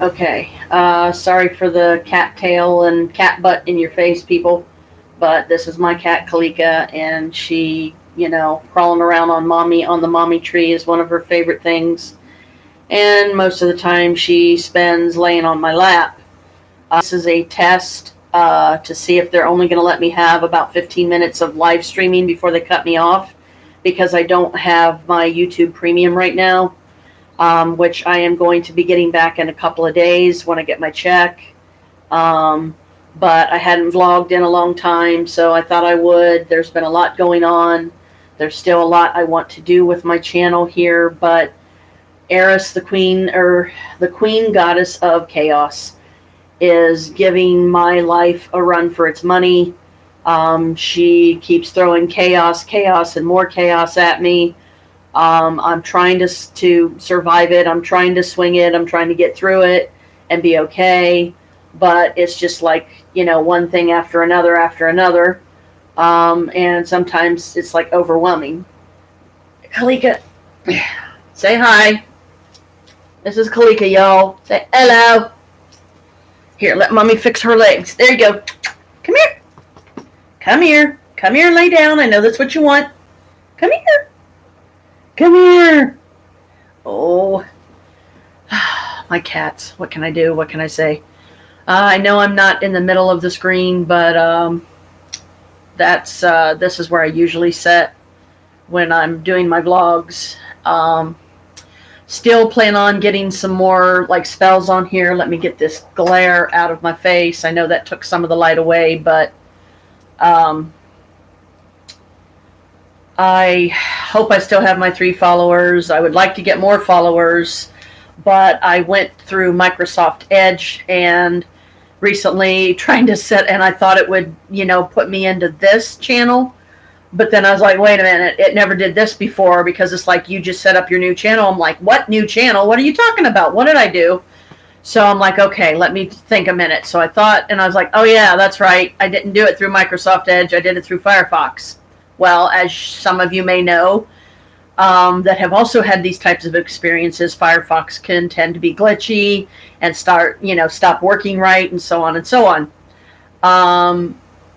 Okay. Sorry for the cat tail and cat butt in your face, people. But this is my cat, Kalika, and she, crawling around on the mommy tree is one of her favorite things. And most of the time she spends laying on my lap. This is a test to see if they're only going to let me have about 15 minutes of live streaming before they cut me off because I don't have my YouTube Premium right now, which I am going to be getting back in a couple of days when I get my check. But I hadn't vlogged in a long time, so I thought I would. There's been a lot going on. There's still a lot I want to do with my channel here, but Eris, the queen, or the queen goddess of chaos, is giving my life a run for its money. She keeps throwing chaos, and more chaos at me. I'm trying to survive it. I'm trying to swing it. I'm trying to get through it and be okay. But it's just like, one thing after another. And sometimes it's like overwhelming. Kalika, say hi. This is Kalika, y'all. Say hello. Here, let mommy fix her legs. There you go. Come here. Come here. Come here and lay down. I know that's what you want. Come here. Come here. Oh. My cats. What can I do? What can I say? I know I'm not in the middle of the screen, but this is where I usually sit when I'm doing my vlogs. Still plan on getting some more like spells on here. Let me get this glare out of my face. I know that took some of the light away, but I hope I still have my 3 followers. I would like to get more followers, but I went through Microsoft Edge and recently trying to set, and I thought it would, put me into this channel. But then I was like, wait a minute, it never did this before because it's like you just set up your new channel. I'm like, what new channel? What are you talking about? What did I do? So I'm like, okay, let me think a minute. So I thought, and I was like, oh yeah, that's right. I didn't do it through Microsoft Edge. I did it through Firefox. Well, as some of you may know, that have also had these types of experiences, Firefox can tend to be glitchy and stop working right and so on and so on.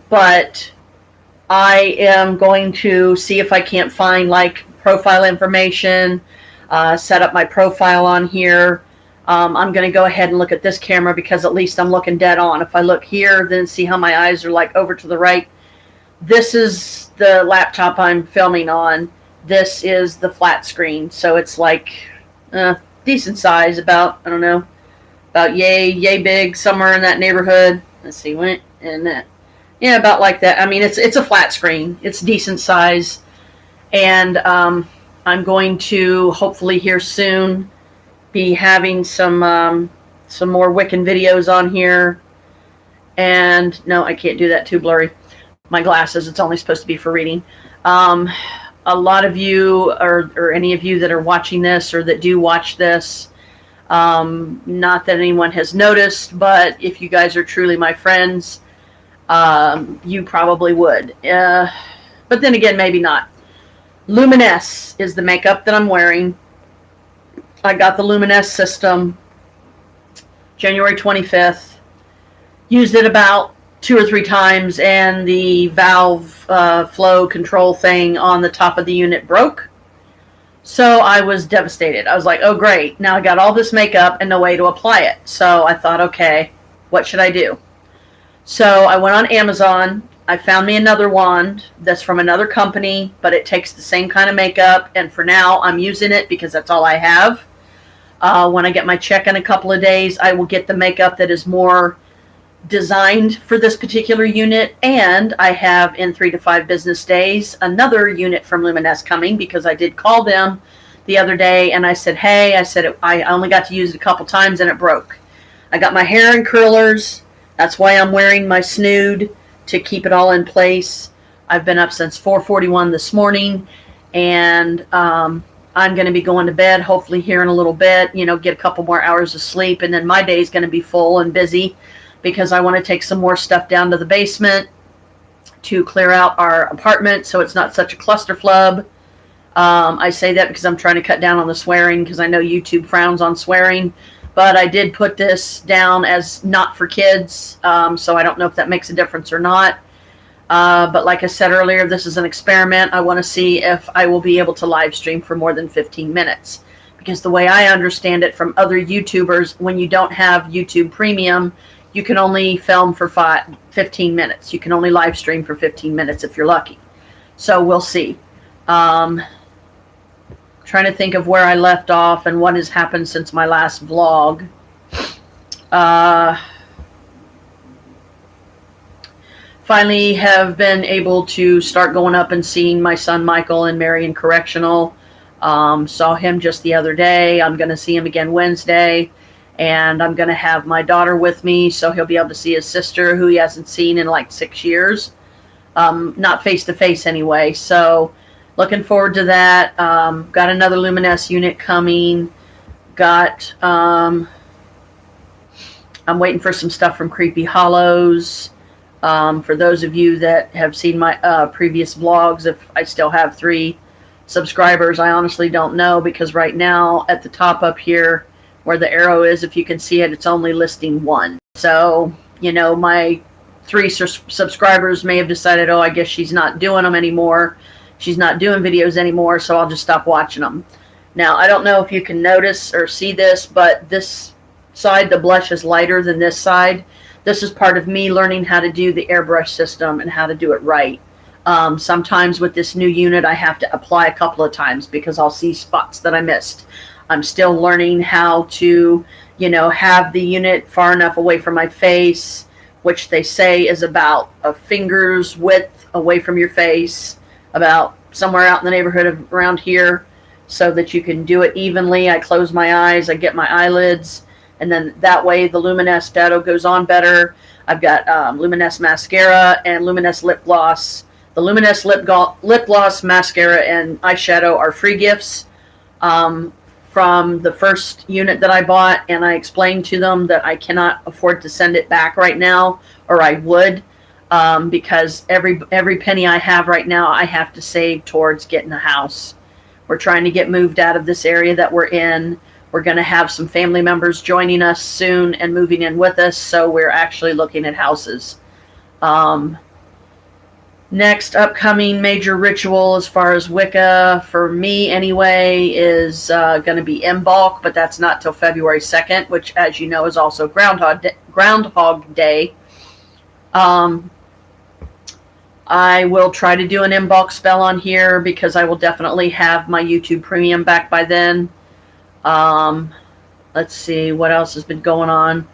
But I am going to see if I can't find like profile information, set up my profile on here. I'm going to go ahead and look at this camera because at least I'm looking dead on. If I look here, then see how my eyes are like over to the right. This is the laptop I'm filming on. This is the flat screen. So it's like decent size, about, I don't know, about yay big, somewhere in that neighborhood. Let's see, went in that. Yeah, about like that. I mean, it's a flat screen. It's decent size. And I'm going to hopefully here soon be having some more Wiccan videos on here. And no, I can't do that, too blurry. My glasses, it's only supposed to be for reading. A lot of you, or any of you that are watching this or that do watch this, not that anyone has noticed, but if you guys are truly my friends, you probably would. But then again, maybe not. Luminess is the makeup that I'm wearing. I got the Luminess system January 25th. Used it about 2 or 3 times, and the valve flow control thing on the top of the unit broke. So I was devastated. I was like, oh great, now I got all this makeup and no way to apply it. So I thought, okay, what should I do? So I went on Amazon. I found me another wand that's from another company, but it takes the same kind of makeup, and for now I'm using it because that's all I have. When I get my check in a couple of days, I will get the makeup that is more designed for this particular unit, and I have in 3 to 5 business days another unit from Luminess coming, because I did call them the other day and I said, hey, I only got to use it a couple times and it broke. I got my hair in curlers. That's why I'm wearing my snood, to keep it all in place. I've been up since 4:41 this morning, and I'm going to be going to bed hopefully here in a little bit, get a couple more hours of sleep, and then my day is going to be full and busy because I want to take some more stuff down to the basement to clear out our apartment so it's not such a clusterflub. I say that because I'm trying to cut down on the swearing, because I know YouTube frowns on swearing, but I did put this down as not for kids, so I don't know if that makes a difference or not. But like I said earlier, this is an experiment. I want to see if I will be able to live stream for more than 15 minutes. Because the way I understand it from other YouTubers, when you don't have YouTube Premium, you can only film for 15 minutes. You can only live stream for 15 minutes if you're lucky. So we'll see. Trying to think of where I left off and what has happened since my last vlog. Finally have been able to start going up and seeing my son Michael in Marion Correctional. Saw him just the other day. I'm going to see him again Wednesday. And I'm going to have my daughter with me, so he'll be able to see his sister, who he hasn't seen in like 6 years. Not face-to-face anyway. So looking forward to that. Got another Luminesce unit coming. I'm waiting for some stuff from Creepy Hollows. For those of you that have seen my previous vlogs, if I still have 3 subscribers, I honestly don't know, because right now at the top up here where the arrow is, if you can see it, it's only listing 1. So, you know, my 3 subscribers may have decided, oh, I guess she's not doing them anymore. She's not doing videos anymore, so I'll just stop watching them. Now, I don't know if you can notice or see this, but this side, the blush is lighter than this side. This is part of me learning how to do the airbrush system and how to do it right. Sometimes with this new unit, I have to apply a couple of times because I'll see spots that I missed. I'm still learning how to, you know, have the unit far enough away from my face, which they say is about a finger's width away from your face, about somewhere out in the neighborhood of around here, so that you can do it evenly. I close my eyes, I get my eyelids, and then that way the Luminesce shadow goes on better. I've got Luminesce mascara and Luminesce lip gloss. The Luminesce lip gloss, mascara, and eyeshadow are free gifts from the first unit that I bought, and I explained to them that I cannot afford to send it back right now, or I would, because every penny I have right now I have to save towards getting a house. We're trying to get moved out of this area that we're in. We're going to have some family members joining us soon and moving in with us, so we're actually looking at houses. Next upcoming major ritual as far as Wicca, for me anyway, is going to be Imbolc, but that's not till February 2nd, which, as you know, is also Groundhog Day. I will try to do an Imbolc spell on here because I will definitely have my YouTube Premium back by then. Let's see what else has been going on.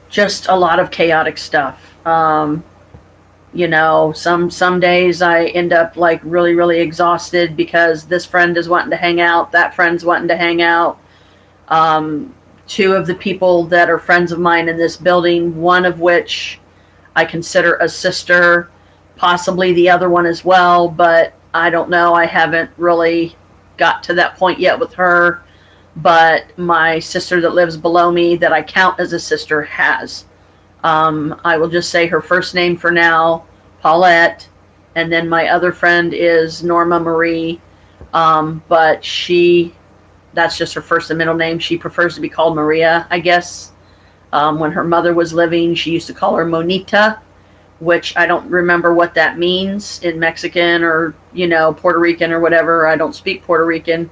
Just a lot of chaotic stuff. You know, some days I end up like really exhausted because this friend is wanting to hang out, that friend's wanting to hang out. 2 of the people that are friends of mine in this building, one of which I consider a sister, possibly the other one as well, but I don't know. I haven't really got to that point yet with her. But my sister that lives below me that I count as a sister has. I will just say her first name for now, Paulette, and then my other friend is Norma Marie, but that's just her first and middle name. She prefers to be called Maria, I guess. When her mother was living, she used to call her Monita, which I don't remember what that means in Mexican or, you know, Puerto Rican or whatever. I don't speak Puerto Rican.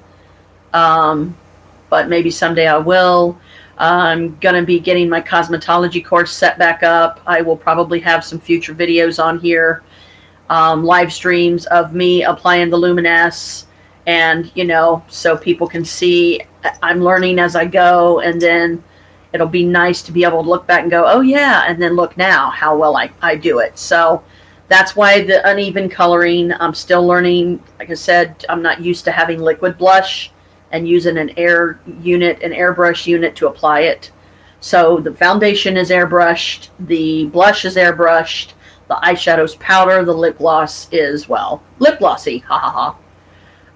But maybe someday I will. I'm going to be getting my cosmetology course set back up. I will probably have some future videos on here, live streams of me applying the Luminesce, and, you know, so people can see I'm learning as I go, and then it'll be nice to be able to look back and go, oh yeah, and then look now how well I do it. So that's why the uneven coloring, I'm still learning. Like I said, I'm not used to having liquid blush and using an airbrush unit to apply it. So the foundation is airbrushed, the blush is airbrushed, the eyeshadow's powder, the lip gloss is, well, lip glossy, ha ha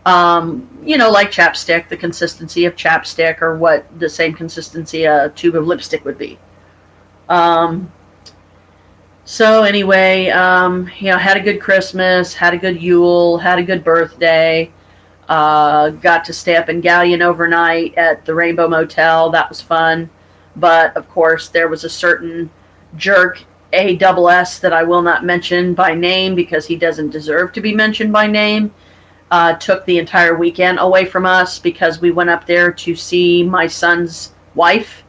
ha. You know, like chapstick, the consistency of chapstick, or what the same consistency a tube of lipstick would be. So anyway, you know, had a good Christmas, had a good Yule, had a good birthday. Got to stay up in Galleon overnight at the Rainbow Motel. That was fun. But of course, there was a certain jerk, ASS, that I will not mention by name because he doesn't deserve to be mentioned by name. Took the entire weekend away from us because we went up there to see my son's wife.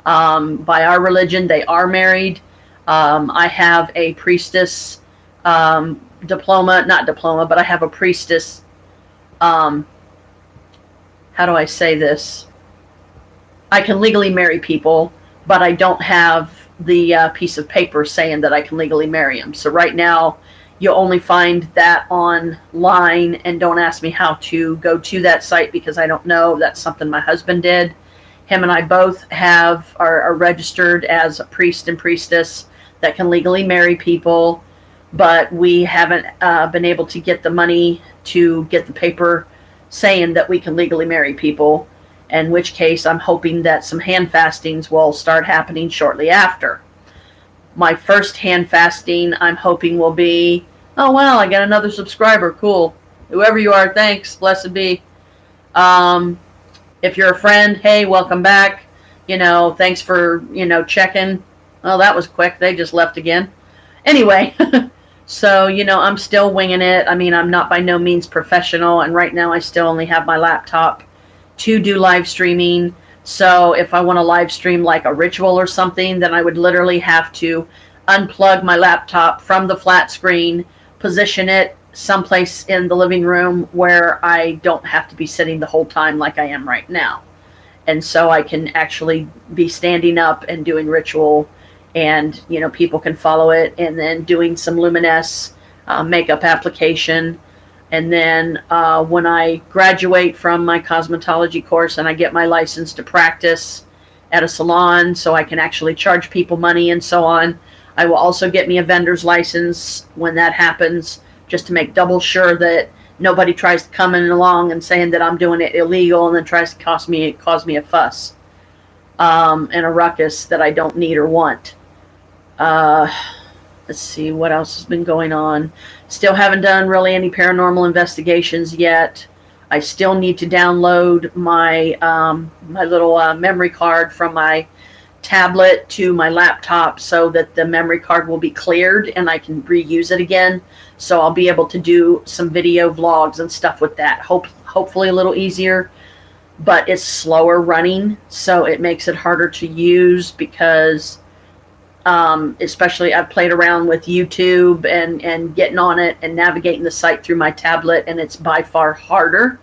By our religion, they are married. I have a priestess diploma, not diploma, but I have a priestess. How do I say this? I can legally marry people, but I don't have the piece of paper saying that I can legally marry them. So right now, you'll only find that online, and don't ask me how to go to that site because I don't know. That's something my husband did. Him and I both are registered as a priest and priestess that can legally marry people, but we haven't been able to get the money to get the paper saying that we can legally marry people, in which case I'm hoping that some hand fastings will start happening shortly after. My first hand fasting I'm hoping will be, oh wow, I got another subscriber, cool. Whoever you are, thanks, blessed be. If you're a friend, hey, welcome back. Thanks for, checking. Well, that was quick. They just left again. Anyway, so, I'm still winging it. I mean, I'm not by no means professional, and right now I still only have my laptop to do live streaming. So if I want to live stream like a ritual or something, then I would literally have to unplug my laptop from the flat screen, position it someplace in the living room where I don't have to be sitting the whole time like I am right now. And so I can actually be standing up and doing ritual, and people can follow it, and then doing some Luminesce makeup application. And then when I graduate from my cosmetology course and I get my license to practice at a salon so I can actually charge people money and so on, I will also get me a vendor's license when that happens, just to make double sure that nobody tries coming along and saying that I'm doing it illegal and then tries to cause me a fuss and a ruckus that I don't need or want. Let's see what else has been going on. Still haven't done really any paranormal investigations yet. I still need to download my my little memory card from my tablet to my laptop so that the memory card will be cleared and I can reuse it again. So I'll be able to do some video vlogs and stuff with that. Hopefully a little easier, but it's slower running, so it makes it harder to use because especially I've played around with YouTube and getting on it and navigating the site through my tablet, and it's by far harder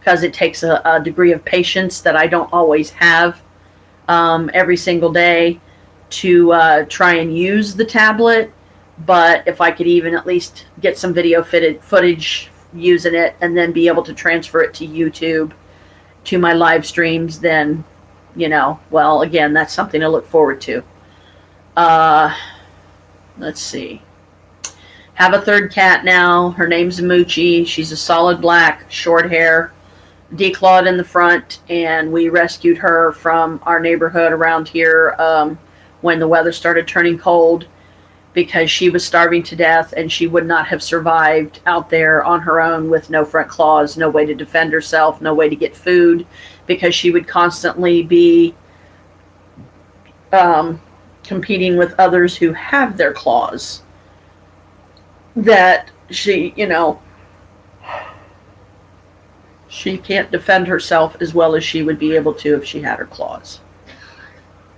because it takes a degree of patience that I don't always have every single day to try and use the tablet. But if I could even at least get some video footage using it and then be able to transfer it to YouTube to my live streams, then, well, again, that's something to look forward to. Let's see. Have a third cat now. Her name's Moochie. She's a solid black, short hair, declawed in the front, and we rescued her from our neighborhood around here when the weather started turning cold, because she was starving to death and she would not have survived out there on her own with no front claws, no way to defend herself, no way to get food, because she would constantly be competing with others who have their claws, that she can't defend herself as well as she would be able to if she had her claws.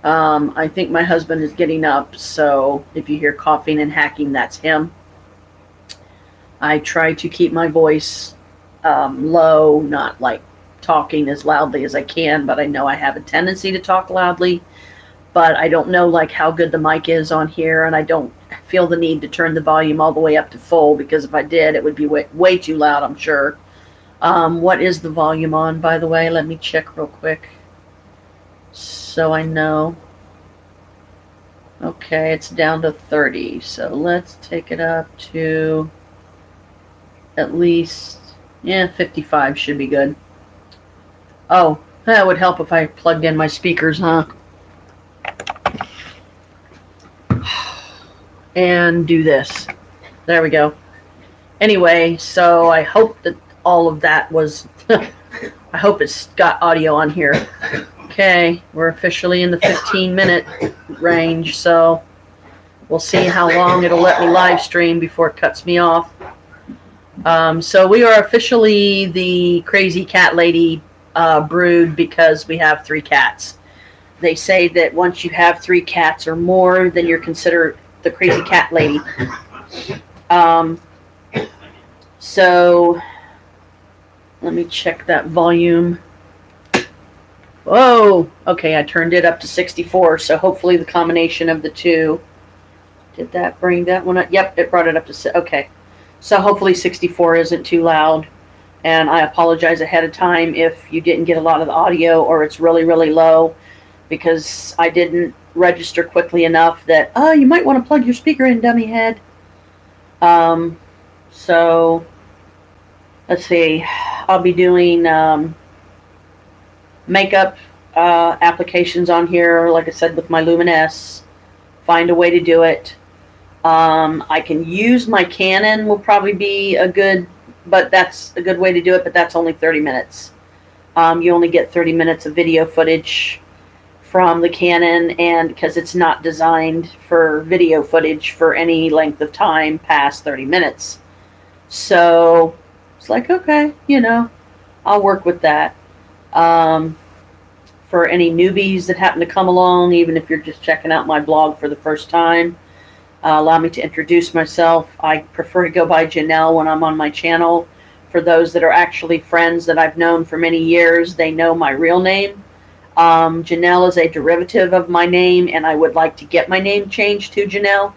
I think my husband is getting up, so if you hear coughing and hacking, that's him. I try to keep my voice low, not like talking as loudly as I can, but I know I have a tendency to talk loudly. But I don't know like how good the mic is on here, and I don't feel the need to turn the volume all the way up to full, because if I did, it would be way too loud, I'm sure. What is the volume on, by the way? Let me check real quick so I know. Okay, it's down to 30, so let's take it up to at least, 55 should be good. Oh, that would help if I plugged in my speakers, huh? And do this. There we go. Anyway, so I hope that all of that was, I hope it's got audio on here. Okay, we're officially in the 15-minute range, so we'll see how long it'll let me live stream before it cuts me off. So we are officially the Crazy Cat Lady brood because we have 3 cats. They say that once you have 3 cats or more, then you're considered the Crazy Cat Lady. So let me check that volume. Whoa! Okay, I turned it up to 64, so hopefully the combination of the two. Did that bring that one up? Yep, it brought it up to... Okay. So hopefully 64 isn't too loud. And I apologize ahead of time if you didn't get a lot of the audio or it's really, really low, because I didn't register quickly enough that, oh, you might want to plug your speaker in, dummy head. So let's see. I'll be doing makeup applications on here, like I said, with my Luminous. Find a way to do it. I can use my Canon, will probably be a good, but that's a good way to do it, but that's only 30 minutes. You only get 30 minutes of video footage from the Canon, and because it's not designed for video footage for any length of time past 30 minutes. So it's like, okay, you know, I'll work with that. For any newbies that happen to come along, even if you're just checking out my blog for the first time, allow me to introduce myself. I prefer to go by Janelle when I'm on my channel. For those that are actually friends that I've known for many years, they know my real name. Janelle is a derivative of my name, and I would like to get my name changed to Janelle.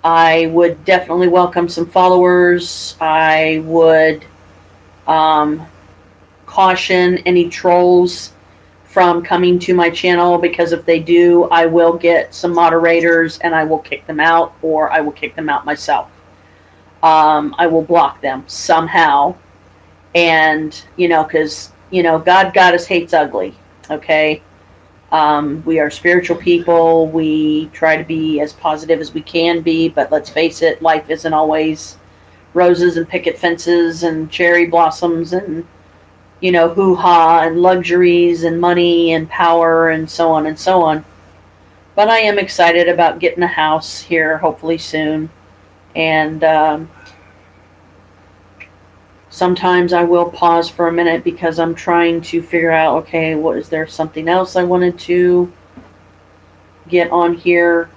I would definitely welcome some followers. I would caution any trolls from coming to my channel, because if they do, I will get some moderators and I will kick them out, or I will kick them out myself. I will block them somehow. And, you know, because, you know, God Goddess hates ugly, okay? We are spiritual people. We try to be as positive as we can be, but let's face it, life isn't always roses and picket fences and cherry blossoms and, you know, hoo-ha and luxuries and money and power and so on and so on. But I am excited about getting a house here, hopefully soon. And sometimes I will pause for a minute because I'm trying to figure out, okay, what is there something else I wanted to get on here?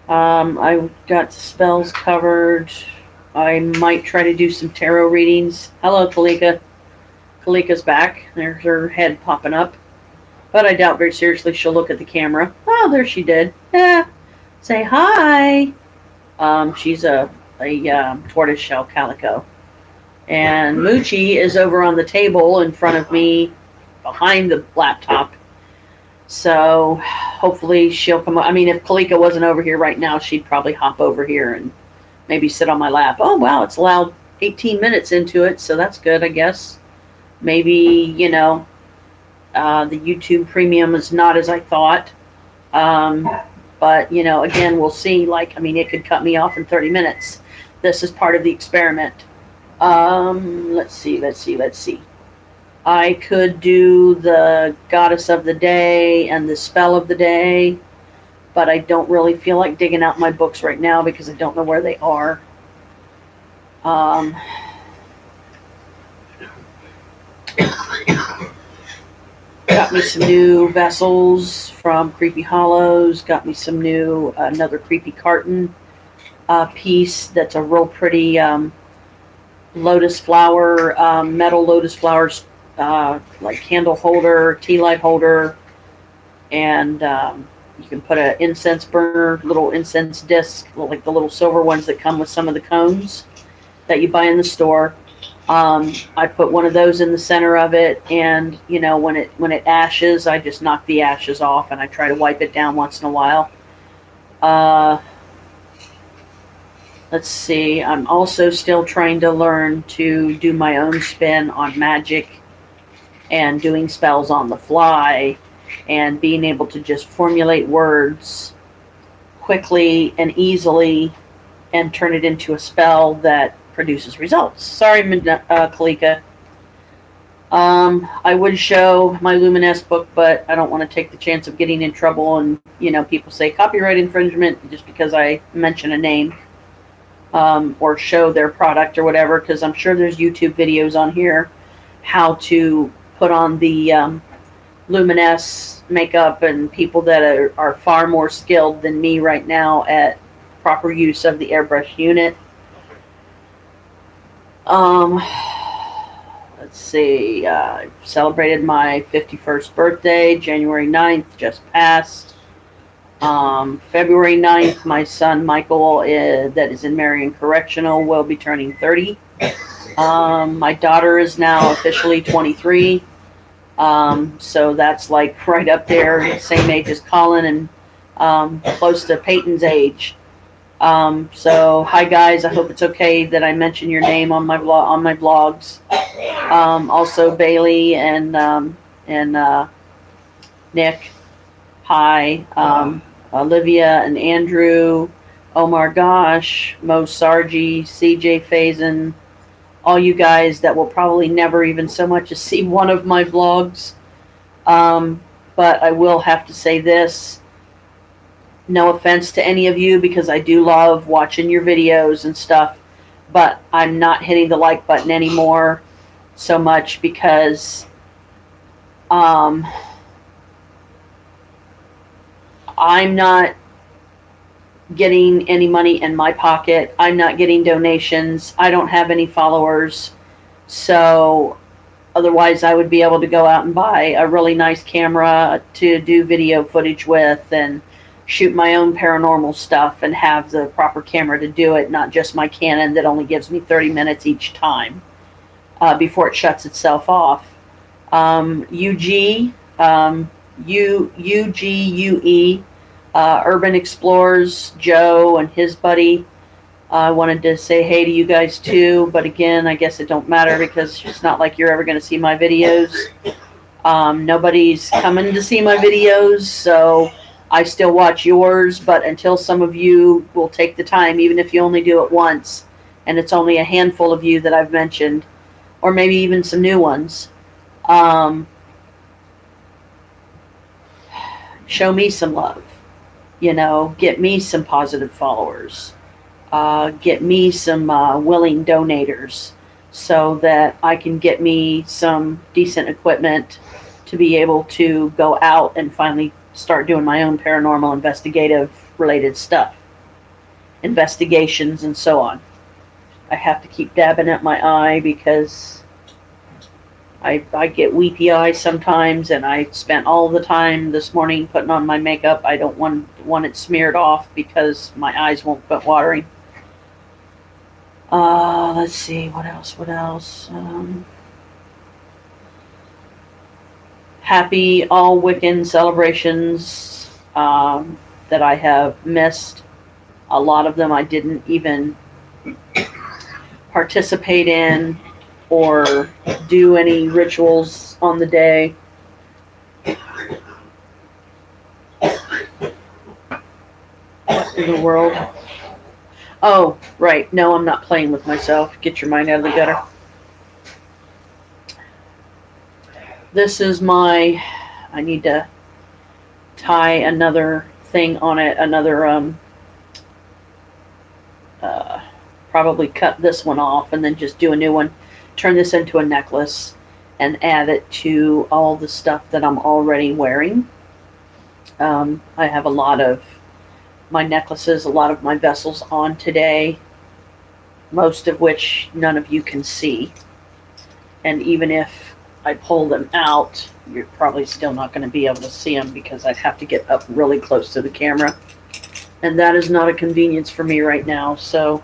I got spells covered. I might try to do some tarot readings. Hello, Kalika. Kalika's back. There's her head popping up. But I doubt very seriously she'll look at the camera. Oh, there she did. Yeah. Say hi. She's a tortoiseshell calico. And Moochie is over on the table in front of me behind the laptop. So hopefully she'll come. I mean, if Kalika wasn't over here right now, she'd probably hop over here and maybe sit on my lap. Oh, wow, it's allowed 18 minutes into it, so that's good, I guess. Maybe, you know, the YouTube premium is not as I thought. But, you know, again, we'll see. Like, I mean, it could cut me off in 30 minutes. This is part of the experiment. Let's see. I could do the Goddess of the Day and the Spell of the Day, but I don't really feel like digging out my books right now because I don't know where they are. Got me some new vessels from Creepy Hollows. Got me some new, another Creepy Carton piece that's a real pretty lotus flower, metal lotus flowers, like candle holder, tea light holder, and you can put an incense burner, little incense disc, like the little silver ones that come with some of the cones that you buy in the store. I put one of those in the center of it, and you know, when it ashes, I just knock the ashes off and I try to wipe it down once in a while. Let's see, I'm also still trying to learn to do my own spin on magic and doing spells on the fly and being able to just formulate words quickly and easily and turn it into a spell that produces results. Sorry, Kalika. I would show my Luminesce book, but I don't want to take the chance of getting in trouble and, people say copyright infringement just because I mention a name, or show their product or whatever, because I'm sure there's YouTube videos on here how to put on the Luminesce makeup, and people that are far more skilled than me right now at proper use of the airbrush unit. Let's see, I celebrated my 51st birthday, January 9th, just passed. February 9th, my son Michael, that is in Marion Correctional, will be turning 30. My daughter is now officially 23. So that's like right up there, same age as Colin, and close to Peyton's age. So hi guys, I hope it's okay that I mention your name on my vlogs. Also Bailey and Nick, hi, Olivia and Andrew, Omar Gosh, Mo Sargi, CJ Faison, all you guys that will probably never even so much as see one of my vlogs. But I will have to say this. No offense to any of you, because I do love watching your videos and stuff, but I'm not hitting the like button anymore so much because I'm not getting any money in my pocket. I'm not getting donations. I don't have any followers. So otherwise I would be able to go out and buy a really nice camera to do video footage with and shoot my own paranormal stuff and have the proper camera to do it, not just my Canon that only gives me 30 minutes each time before it shuts itself off. UGUE, Urban Explorers, Joe and his buddy. I wanted to say hey to you guys too, but again, I guess it don't matter because it's not like you're ever going to see my videos. Nobody's coming to see my videos, so I still watch yours, but until some of you will take the time, even if you only do it once, and it's only a handful of you that I've mentioned, or maybe even some new ones, show me some love. Get me some positive followers. Get me some willing donators so that I can get me some decent equipment to be able to go out and finally start doing my own paranormal investigative related stuff. Investigations and so on. I have to keep dabbing at my eye because I get weepy eyes sometimes, and I spent all the time this morning putting on my makeup. I don't want it smeared off because my eyes won't quit watering. Let's see, what else? Happy all Wiccan celebrations that I have missed. A lot of them I didn't even participate in or do any rituals on the day. What in the world? Oh, right. No, I'm not playing with myself. Get your mind out of the gutter. This is I need to tie another thing on it, probably cut this one off and then just do a new one. Turn this into a necklace and add it to all the stuff that I'm already wearing. I have a lot of my necklaces, a lot of my vessels on today, most of which none of you can see. And even if I pull them out, you're probably still not going to be able to see them because I'd have to get up really close to the camera. And that is not a convenience for me right now. So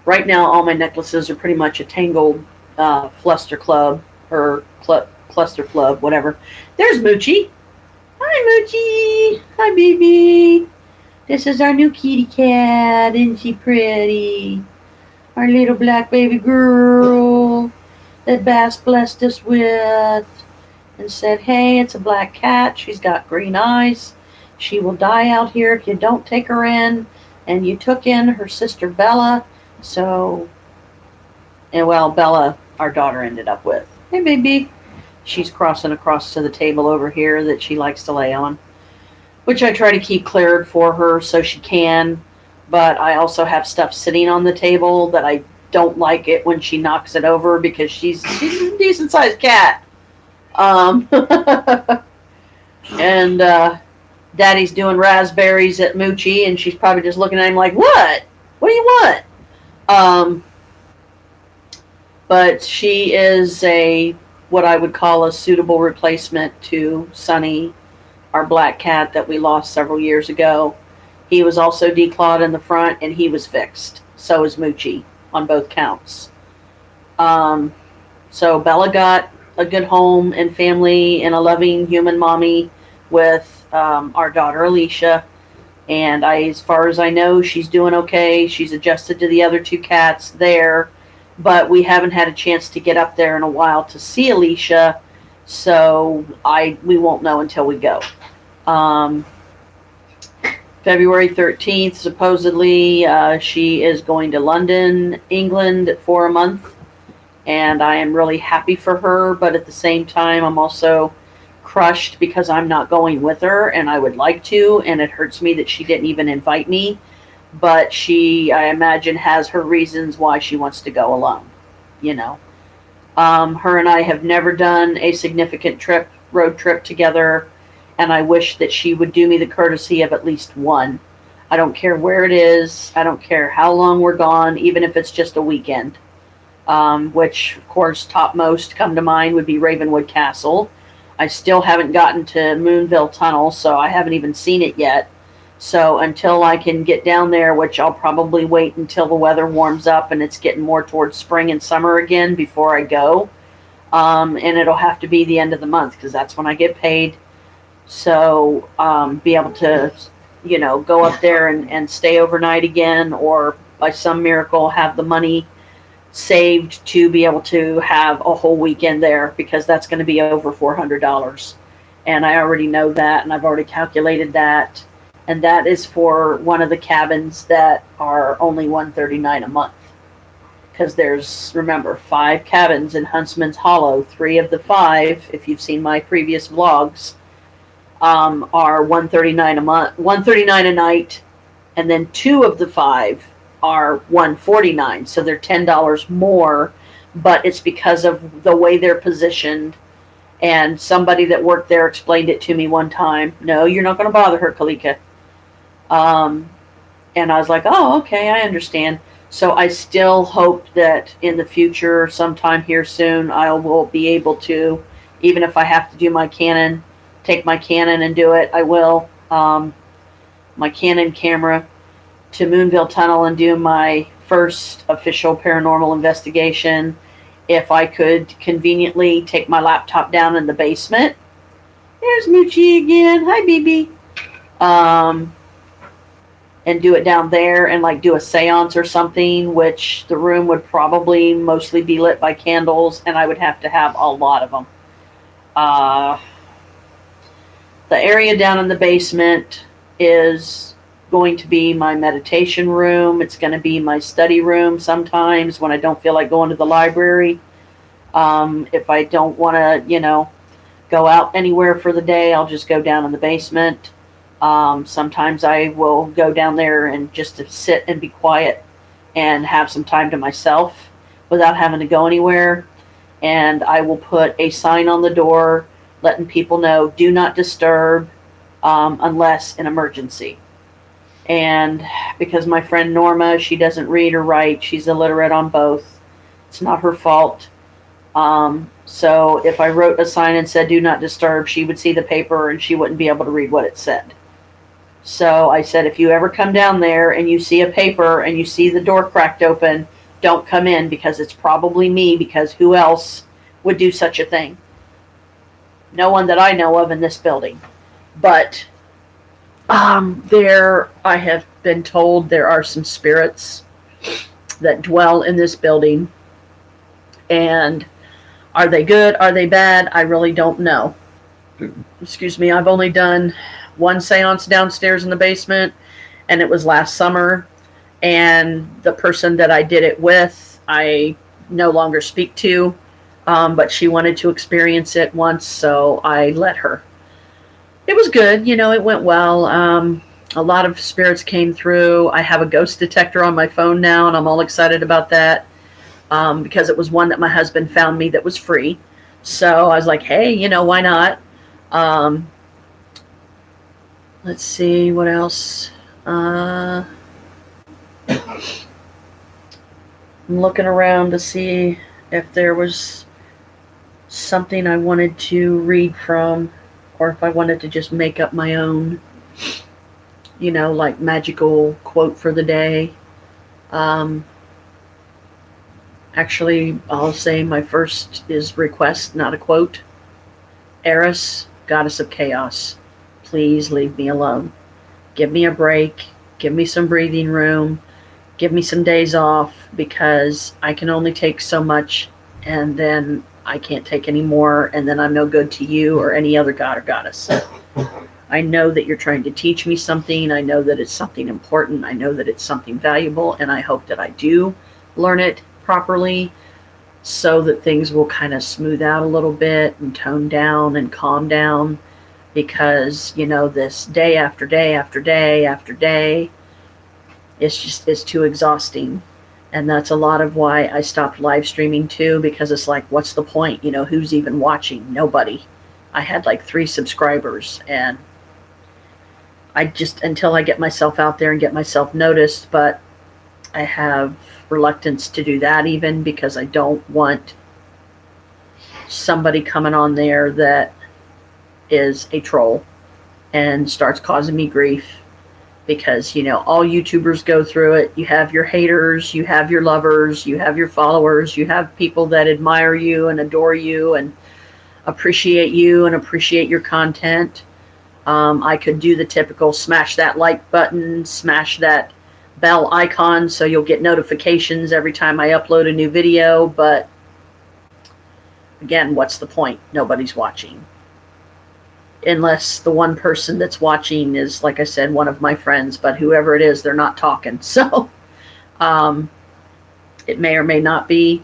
right now, all my necklaces are pretty much a tangled Fluster Club or Cluster Club, whatever. There's Moochie. Hi, Moochie. Hi, baby. This is our new kitty cat. Isn't she pretty? Our little black baby girl that Bass blessed us with and said, hey, it's a black cat. She's got green eyes. She will die out here if you don't take her in. And you took in her sister Bella. So, and well, Bella, our daughter, ended up with. Hey, baby. She's crossing across to the table over here that she likes to lay on, which I try to keep cleared for her so she can. But I also have stuff sitting on the table that I don't like it when she knocks it over because she's a decent sized cat. And Daddy's doing raspberries at Moochie, and she's probably just looking at him like, "What? What do you want?" But she is what I would call a suitable replacement to Sunny, our black cat that we lost several years ago. He was also declawed in the front, and he was fixed. So is Moochie on both counts. So Bella got a good home and family and a loving human mommy with our daughter Alicia. And as far as I know, she's doing okay. She's adjusted to the other two cats there, but we haven't had a chance to get up there in a while to see Alicia, so we won't know until we go. February 13th, supposedly, she is going to London, England for a month, and I am really happy for her, but at the same time, I'm also crushed because I'm not going with her, and I would like to, and it hurts me that she didn't even invite me, but she, I imagine, has her reasons why she wants to go alone, you know. Her and I have never done a significant road trip together, and I wish that she would do me the courtesy of at least one. I don't care where it is. I don't care how long we're gone, even if it's just a weekend. Which, of course, topmost come to mind would be Ravenwood Castle. I still haven't gotten to Moonville Tunnel, so I haven't even seen it yet. So until I can get down there, which I'll probably wait until the weather warms up and it's getting more towards spring and summer again before I go. And it'll have to be the end of the month because that's when I get paid. So be able to, go up there and stay overnight again, or by some miracle have the money saved to be able to have a whole weekend there, because that's going to be over $400. And I already know that, and I've already calculated that. And that is for one of the cabins that are only $139 a month. Because there's, remember, 5 cabins in Huntsman's Hollow. 3 of the 5, if you've seen my previous vlogs, are $139 a month, $139 a night, and then 2 of the 5 are $149. So they're $10 more, but it's because of the way they're positioned. And somebody that worked there explained it to me one time. No, you're not going to bother her, Kalika. And I was like, oh, okay, I understand. So I still hope that in the future, sometime here soon, I will be able to, even if I have to do my Canon, take my Canon and do it, I will. My Canon camera to Moonville Tunnel and do my first official paranormal investigation. If I could conveniently take my laptop down in the basement. There's Moochie again. Hi, BB. And do it down there and like do a seance or something, which the room would probably mostly be lit by candles, and I would have to have a lot of them. The area down in the basement is going to be my meditation room. It's going to be my study room sometimes when I don't feel like going to the library. If I don't want to, go out anywhere for the day, I'll just go down in the basement. Sometimes I will go down there and just to sit and be quiet and have some time to myself without having to go anywhere. And I will put a sign on the door letting people know, do not disturb unless an emergency. And because my friend Norma, she doesn't read or write, she's illiterate on both. It's not her fault. So if I wrote a sign and said, do not disturb, she would see the paper and she wouldn't be able to read what it said. So I said, if you ever come down there and you see a paper and you see the door cracked open, don't come in, because it's probably me, because who else would do such a thing? No one that I know of in this building. But I have been told there are some spirits that dwell in this building. And are they good? Are they bad? I really don't know. Excuse me. I've only done one seance downstairs in the basement, and it was last summer. And the person that I did it with, I no longer speak to, but she wanted to experience it once, so I let her. It was good, it went well. A lot of spirits came through. I have a ghost detector on my phone now, and I'm all excited about that, because it was one that my husband found me that was free. So I was like, hey, why not? Let's see, what else? I'm looking around to see if there was something I wanted to read from, or if I wanted to just make up my own, like magical quote for the day. Actually, I'll say my first is request, not a quote. Eris, goddess of chaos, please leave me alone. Give me a break. Give me some breathing room. Give me some days off, because I can only take so much, and then I can't take any more, and then I'm no good to you or any other god or goddess. I know that you're trying to teach me something. I know that it's something important. I know that it's something valuable, and I hope that I do learn it properly, so that things will kind of smooth out a little bit and tone down and calm down, because this day after day after day after day, it's too exhausting. And that's a lot of why I stopped live streaming too, because it's like, what's the point? Who's even watching? Nobody. I had like 3 subscribers, and I just, until I get myself out there and get myself noticed, but I have reluctance to do that, even because I don't want somebody coming on there that is a troll and starts causing me grief, because all YouTubers go through it. You have your haters, you have your lovers, you have your followers, you have people that admire you and adore you and appreciate you and appreciate your content. I could do the typical smash that like button, smash that bell icon so you'll get notifications every time I upload a new video, but again, what's the point? Nobody's watching. Unless the one person that's watching is, like I said, one of my friends, but whoever it is, they're not talking. So it may or may not be.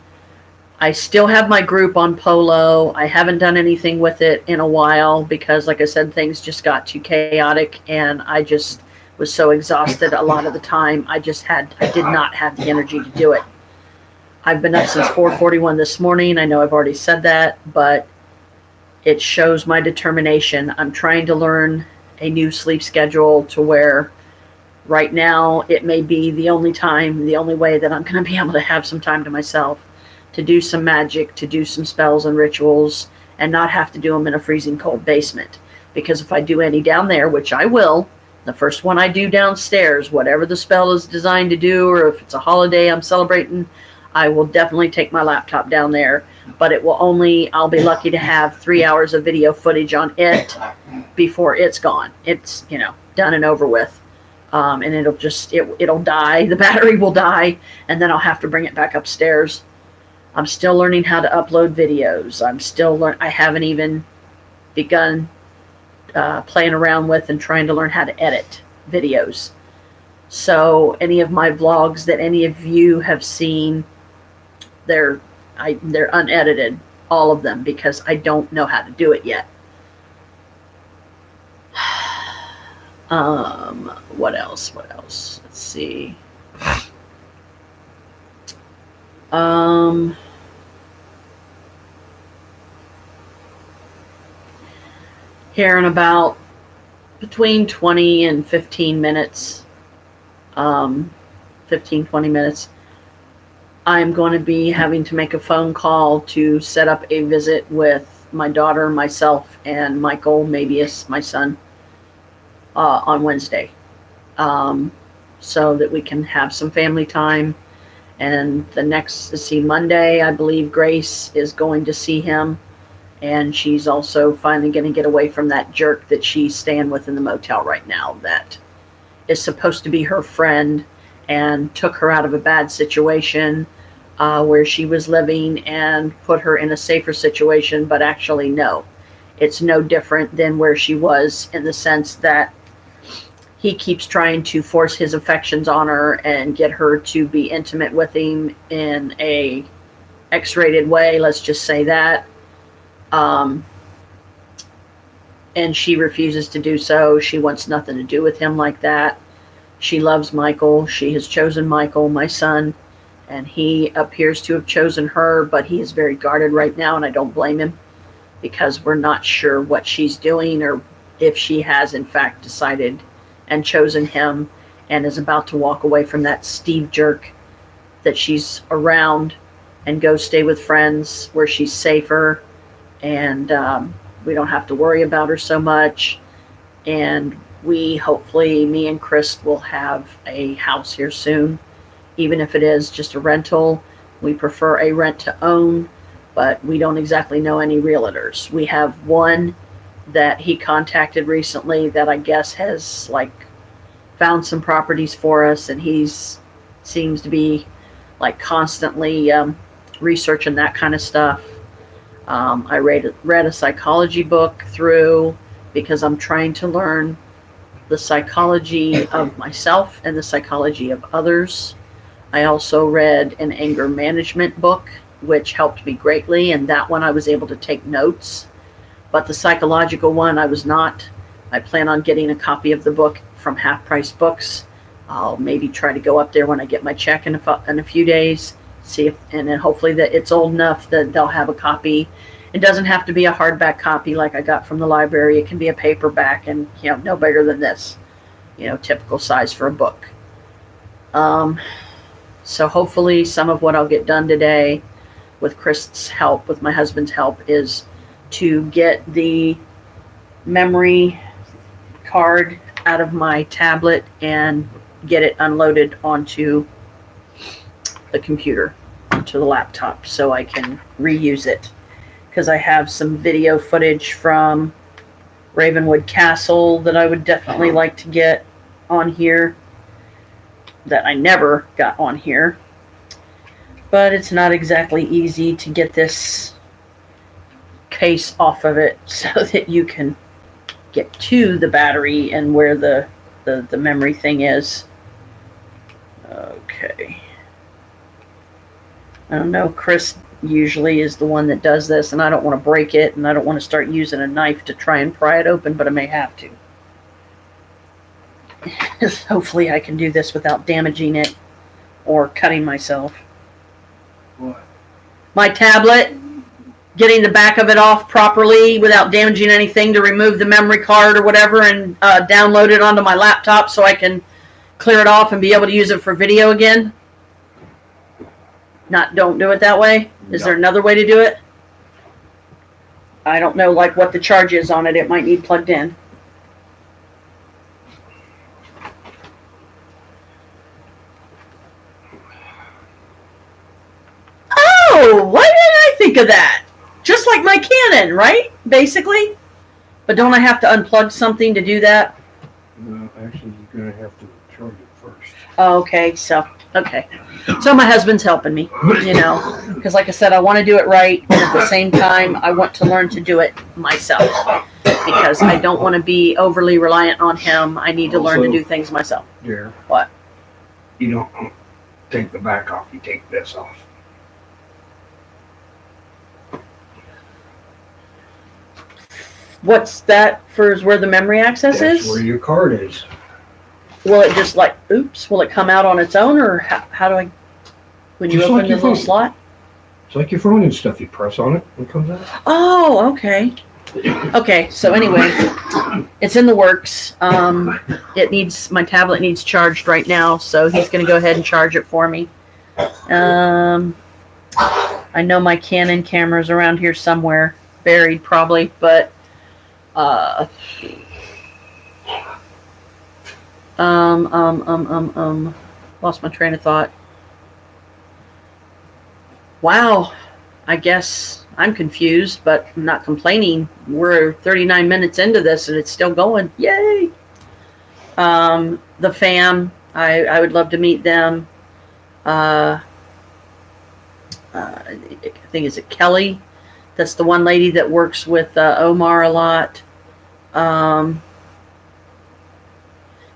I still have my group on Polo. I haven't done anything with it in a while because, like I said, things just got too chaotic, and I just was so exhausted a lot of the time. I did not have the energy to do it. I've been up since 4:41 this morning. I know I've already said that, but it shows my determination. I'm trying to learn a new sleep schedule to where right now it may be the only way that I'm going to be able to have some time to myself, to do some magic, to do some spells and rituals, and not have to do them in a freezing cold basement. Because if I do any down there, which I will, the first one I do downstairs, whatever the spell is designed to do, or if it's a holiday I'm celebrating, I will definitely take my laptop down there. But I'll be lucky to have 3 hours of video footage on it before it's gone. It's, done and over with. And it'll die. The battery will die, and then I'll have to bring it back upstairs. I'm still learning how to upload videos. I haven't even begun playing around with and trying to learn how to edit videos. So any of my vlogs that any of you have seen, they're unedited, all of them, because I don't know how to do it yet. What else? Let's see. Here in about between 20 and 15 minutes, 20 minutes, I'm going to be having to make a phone call to set up a visit with my daughter, myself, and Michael Mabius, my son, on Wednesday, so that we can have some family time. And Monday, I believe Grace is going to see him, and she's also finally going to get away from that jerk that she's staying with in the motel right now, that is supposed to be her friend and took her out of a bad situation where she was living and put her in a safer situation, but actually no. it's no different than where she was, in the sense that he keeps trying to force his affections on her and get her to be intimate with him in a X-rated way, let's just say that. Um, and she refuses to do so. She wants nothing to do with him like that. She loves Michael. She has chosen Michael, my son, and he appears to have chosen her, but he is very guarded right now, and I don't blame him, because we're not sure what she's doing, or if she has in fact decided and chosen him and is about to walk away from that Steve jerk that she's around and go stay with friends where she's safer, and we don't have to worry about her so much. And we hopefully, me and Chris, will have a house here soon, even if it is just a rental. We prefer a rent to own, but we don't exactly know any realtors. We have one that he contacted recently that I guess has like found some properties for us, and he's seems to be like constantly researching that kind of stuff. I read a psychology book through, because I'm trying to learn the psychology of myself and the psychology of others. I also read an anger management book, which helped me greatly, and that one I was able to take notes. But the psychological one, I was not. I plan on getting a copy of the book from Half Price Books. I'll maybe try to go up there when I get my check in a few days, see if, and then hopefully that it's old enough that they'll have a copy. It doesn't have to be a hardback copy like I got from the library. It can be a paperback, and no bigger than this, typical size for a book. So hopefully some of what I'll get done today, with Chris's help, with my husband's help, is to get the memory card out of my tablet and get it unloaded onto the computer, onto the laptop, so I can reuse it. Because I have some video footage from Ravenwood Castle that I would definitely like to get on here, that I never got on here. But it's not exactly easy to get this case off of it so that you can get to the battery and where the memory thing is. Okay. I don't know, Chris usually is the one that does this, and I don't want to break it, and I don't want to start using a knife to try and pry it open, but I may have to. Hopefully I can do this without damaging it or cutting myself. What? My tablet, getting the back of it off properly without damaging anything, to remove the memory card or whatever, and download it onto my laptop so I can clear it off and be able to use it for video again. Don't do it that way? Is there another way to do it? I don't know like what the charge is on it. It might need plugged in. Oh, why didn't I think of that? Just like my Canon, right? Basically. But don't I have to unplug something to do that? No, actually, you're going to have to charge it first. Okay, so my husband's helping me, because like I said, I want to do it right, and at the same time, I want to learn to do it myself, because I don't want to be overly reliant on him. I need to learn to do things myself. Dear. What? You don't take the back off, you take this off. What's that for? Is where the memory access That's is? where your card is. Will it just will it come out on its own, or how do I, when you Just open like the your little phone. slot? It's like your phone and stuff. You press on it and it comes out. Oh, okay. Okay, so anyway, it's in the works. My tablet needs charged right now, so he's going to go ahead and charge it for me. I know my Canon camera's around here somewhere, buried probably, but lost my train of thought. Wow, I guess I'm confused, but I'm not complaining. We're 39 minutes into this and it's still going. Yay! The fam, I would love to meet them. I think, is it Kelly That's the one lady that works with Omar a lot.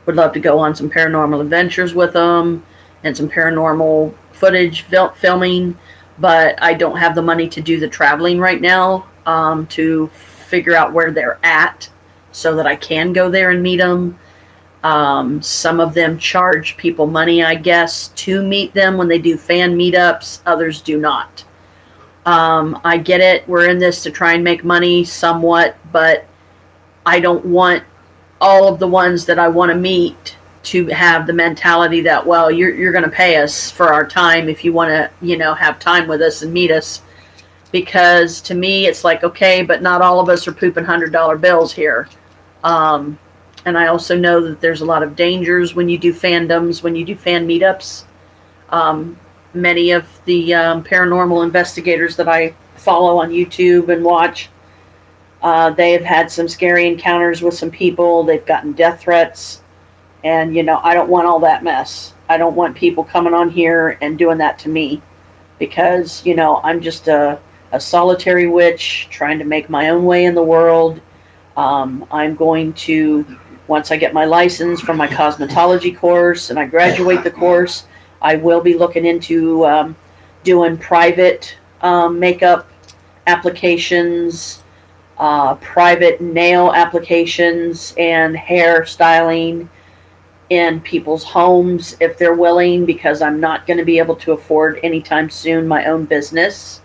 Would love to go on some paranormal adventures with them and some paranormal footage filming, but I don't have the money to do the traveling right now to figure out where they're at so that I can go there and meet them. Some of them charge people money, I guess, to meet them when they do fan meetups. Others do not. I get it. We're in this to try and make money somewhat, but I don't want all of the ones that I want to meet to have the mentality that, well, you're going to pay us for our time if you want to, have time with us and meet us. Because to me, it's like, okay, but not all of us are pooping $100 bills here. And I also know that there's a lot of dangers when you do fandoms, when you do fan meetups. Many of the paranormal investigators that I follow on YouTube and watch, they have had some scary encounters with some people. They've gotten death threats. And, I don't want all that mess. I don't want people coming on here and doing that to me. Because, I'm just a solitary witch trying to make my own way in the world. I'm going to, once I get my license from my cosmetology course and I graduate the course, I will be looking into doing private makeup applications, private nail applications, and hair styling in people's homes if they're willing, because I'm not going to be able to afford anytime soon my own business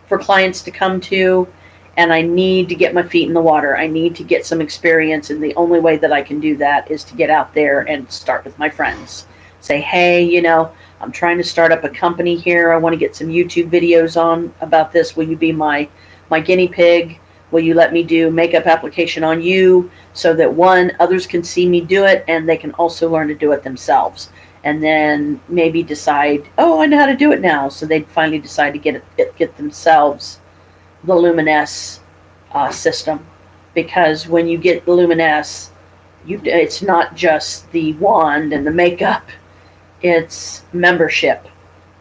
for clients to come to. And I need to get my feet in the water. I need to get some experience. And the only way that I can do that is to get out there and start with my friends. Say, hey, I'm trying to start up a company here. I want to get some YouTube videos on about this. Will you be my guinea pig? Will you let me do makeup application on you so that, one, others can see me do it and they can also learn to do it themselves? And then maybe decide, oh, I know how to do it now. So they'd finally decide to get themselves the Luminesce system. Because when you get the Luminesce, it's not just the wand and the makeup. It's membership.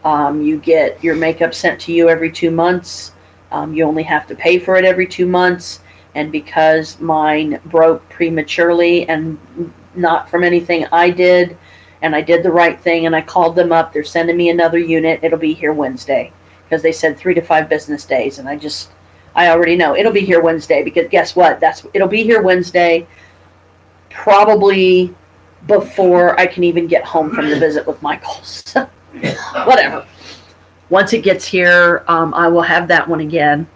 You get your makeup sent to you every 2 months. You only have to pay for it every 2 months. And because mine broke prematurely and not from anything I did, and I did the right thing, and I called them up, they're sending me another unit. It'll be here Wednesday. Because they said 3 to 5 business days. And I already know it'll be here Wednesday, because guess what? It'll be here Wednesday, probably before I can even get home from the visit with Michael. So, whatever. Once it gets here, I will have that one again.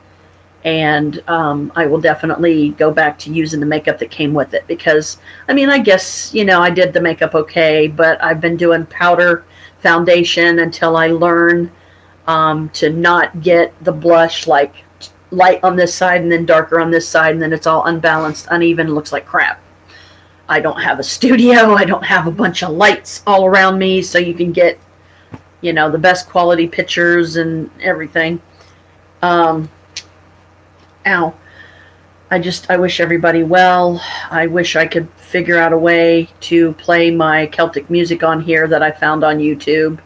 And I will definitely go back to using the makeup that came with it. Because, I guess, I did the makeup okay, but I've been doing powder foundation until I learn to not get the blush like light on this side and then darker on this side, and then it's all unbalanced, uneven, looks like crap. I don't have a studio. I don't have a bunch of lights all around me so you can get, the best quality pictures and everything. Ow. I wish everybody well. I wish I could figure out a way to play my Celtic music on here that I found on YouTube.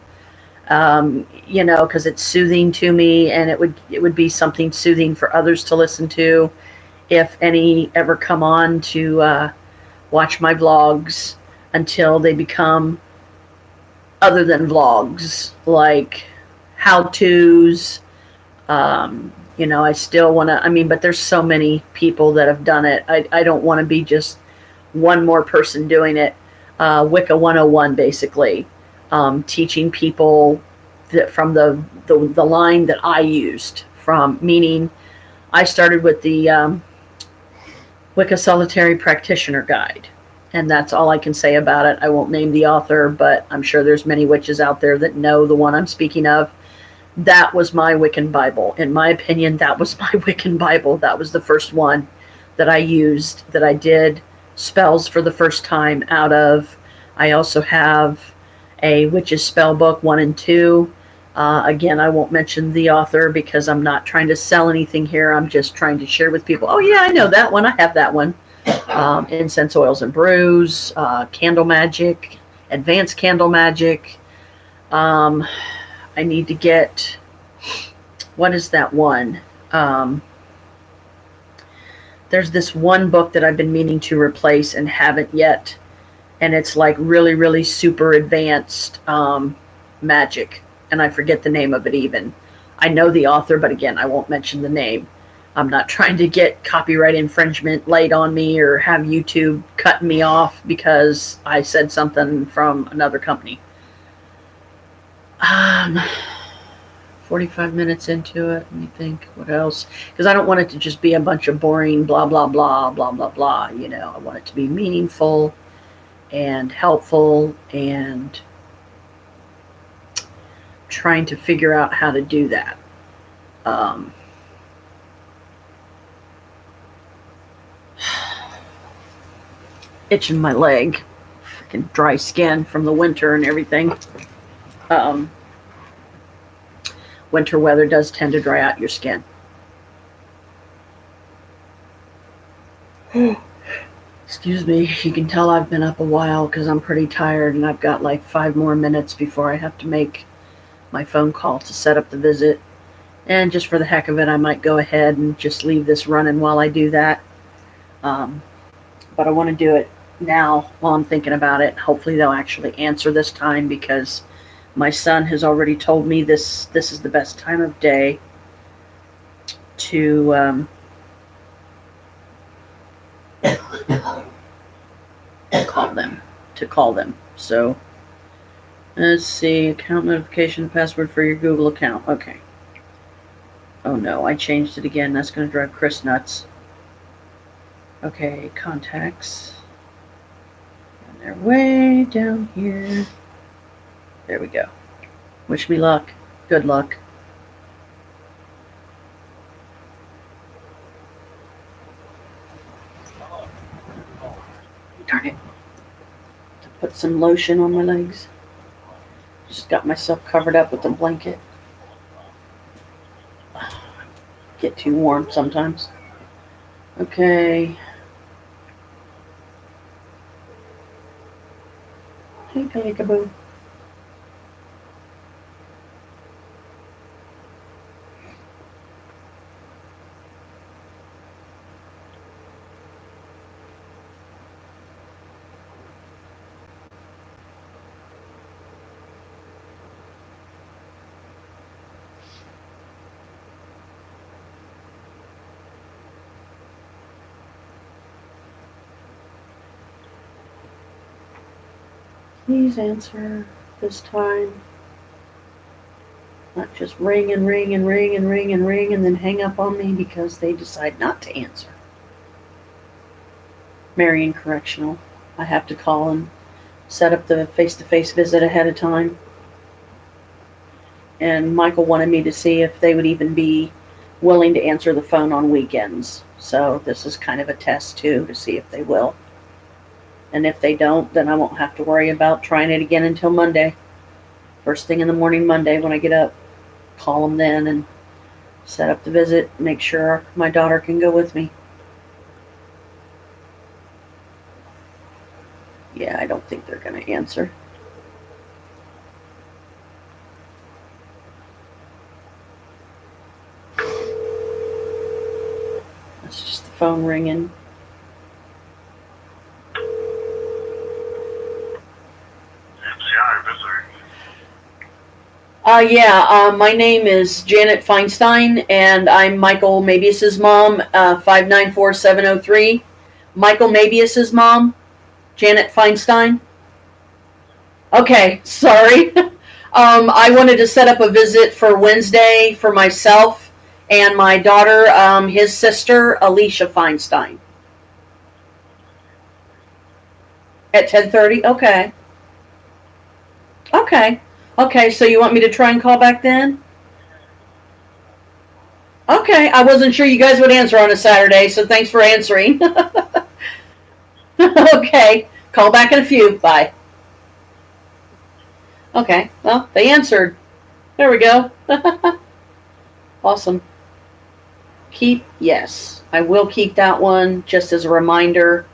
Because it's soothing to me, and it would be something soothing for others to listen to if any ever come on to watch my vlogs, until they become other than vlogs, like how-tos. I still want to, but there's so many people that have done it. I don't want to be just one more person doing it. Wicca 101, basically. Teaching people from the line that I used from, meaning I started with the Wicca Solitary Practitioner Guide, and that's all I can say about it. I won't name the author, but I'm sure there's many witches out there that know the one I'm speaking of. That was my Wiccan Bible. In my opinion, that was my Wiccan Bible. That was the first one that I used, that I did spells for the first time out of. I also have a Witch's Spell Book 1 and 2. Again, I won't mention the author because I'm not trying to sell anything here. I'm just trying to share with people. Oh, yeah, I know that one. I have that one. Incense Oils and Brews, Candle Magic, Advanced Candle Magic. I need to get, what is that one? there's this one book that I've been meaning to replace and haven't yet. And it's like really, really super advanced magic. And I forget the name of it even. I know the author, but again, I won't mention the name. I'm not trying to get copyright infringement laid on me or have YouTube cut me off because I said something from another company. 45 minutes into it. Let me think. What else? Because I don't want it to just be a bunch of boring blah, blah, blah, blah, blah, blah. You know, I want it to be meaningful and helpful, and trying to figure out how to do that. Itching my leg. Freaking dry skin from the winter and everything. Winter weather does tend to dry out your skin. Excuse me, you can tell I've been up a while because I'm pretty tired, and I've got like 5 more minutes before I have to make my phone call to set up the visit. And just for the heck of it, I might go ahead and just leave this running while I do that. But I want to do it now while I'm thinking about it. Hopefully they'll actually answer this time, because my son has already told me this is the best time of day to call them. So let's see, account notification password for your Google account. Okay. Oh no, I changed it again. That's going to drive Chris nuts. Okay, contacts. And they're way down here. There we go. Wish me luck. Good luck. Darn it. To put some lotion on my legs. Just got myself covered up with a blanket. Get too warm sometimes. Okay. Hey, peekaboo. Please answer this time. Not just ring and ring and ring and ring and ring and then hang up on me because they decide not to answer. Marion Correctional. I have to call and set up the face-to-face visit ahead of time. And Michael wanted me to see if they would even be willing to answer the phone on weekends. So this is kind of a test too, to see if they will. And if they don't, then I won't have to worry about trying it again until Monday. First thing in the morning Monday when I get up, call them then and set up the visit, make sure my daughter can go with me. Yeah, I don't think they're going to answer. That's just the phone ringing. My name is Janet Feinstein, and I'm Michael Mabius's mom, 594703. Michael Mabius's mom, Janet Feinstein. Okay, sorry. I wanted to set up a visit for Wednesday for myself and my daughter, his sister, Alicia Feinstein. At 10:30? Okay. Okay, so you want me to try and call back then? Okay, I wasn't sure you guys would answer on a Saturday, so thanks for answering. Okay, call back in a few. Bye. Okay, well, they answered. There we go. Awesome. Keep, yes. I will keep that one just as a reminder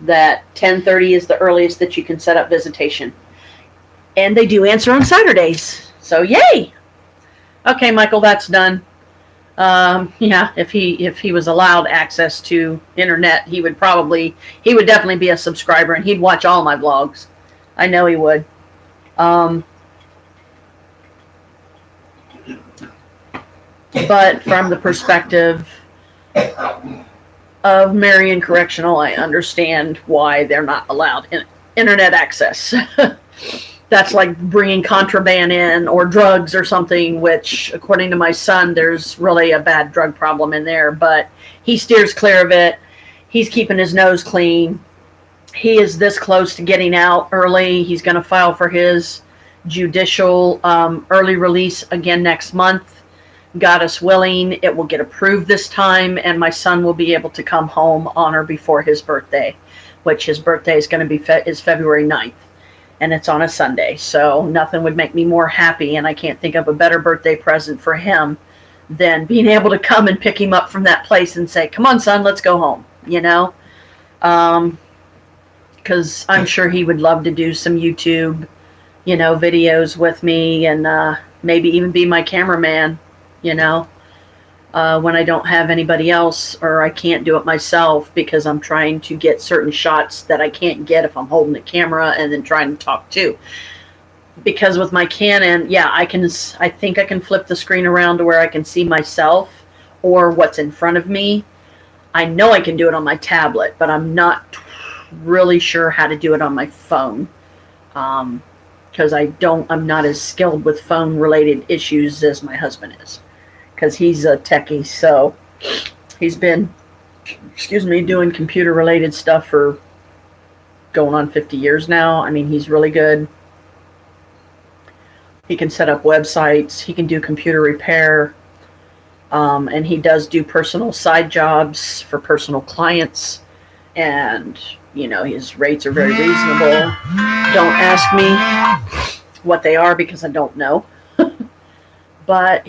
that 10:30 is the earliest that you can set up visitation. And they do answer on Saturdays. So yay! Okay, Michael, that's done. Yeah, if he was allowed access to internet, he would definitely be a subscriber, and he'd watch all my vlogs. I know he would. But from the perspective of Marion Correctional, I understand why they're not allowed internet access. That's like bringing contraband in or drugs or something, which, according to my son, there's really a bad drug problem in there, but he steers clear of it. He's keeping his nose clean. He is this close to getting out early. He's going to file for his judicial early release again next month. God is willing, it will get approved this time, and my son will be able to come home on or before his birthday, which his birthday is going to be is February 9th, and it's on a Sunday. So nothing would make me more happy, and I can't think of a better birthday present for him than being able to come and pick him up from that place and say, "Come on, son, let's go home," you know? Because I'm sure he would love to do some YouTube, videos with me, and maybe even be my cameraman, when I don't have anybody else, or I can't do it myself because I'm trying to get certain shots that I can't get if I'm holding the camera and then trying to talk too. Because with my Canon, yeah, I think I can flip the screen around to where I can see myself or what's in front of me. I know I can do it on my tablet, but I'm not really sure how to do it on my phone. Because I'm not as skilled with phone related issues as my husband is. Because he's a techie, so he's been, doing computer related stuff for going on 50 years now. I mean, he's really good. He can set up websites, he can do computer repair, and he does do personal side jobs for personal clients, and his rates are very reasonable. Don't ask me what they are because I don't know. But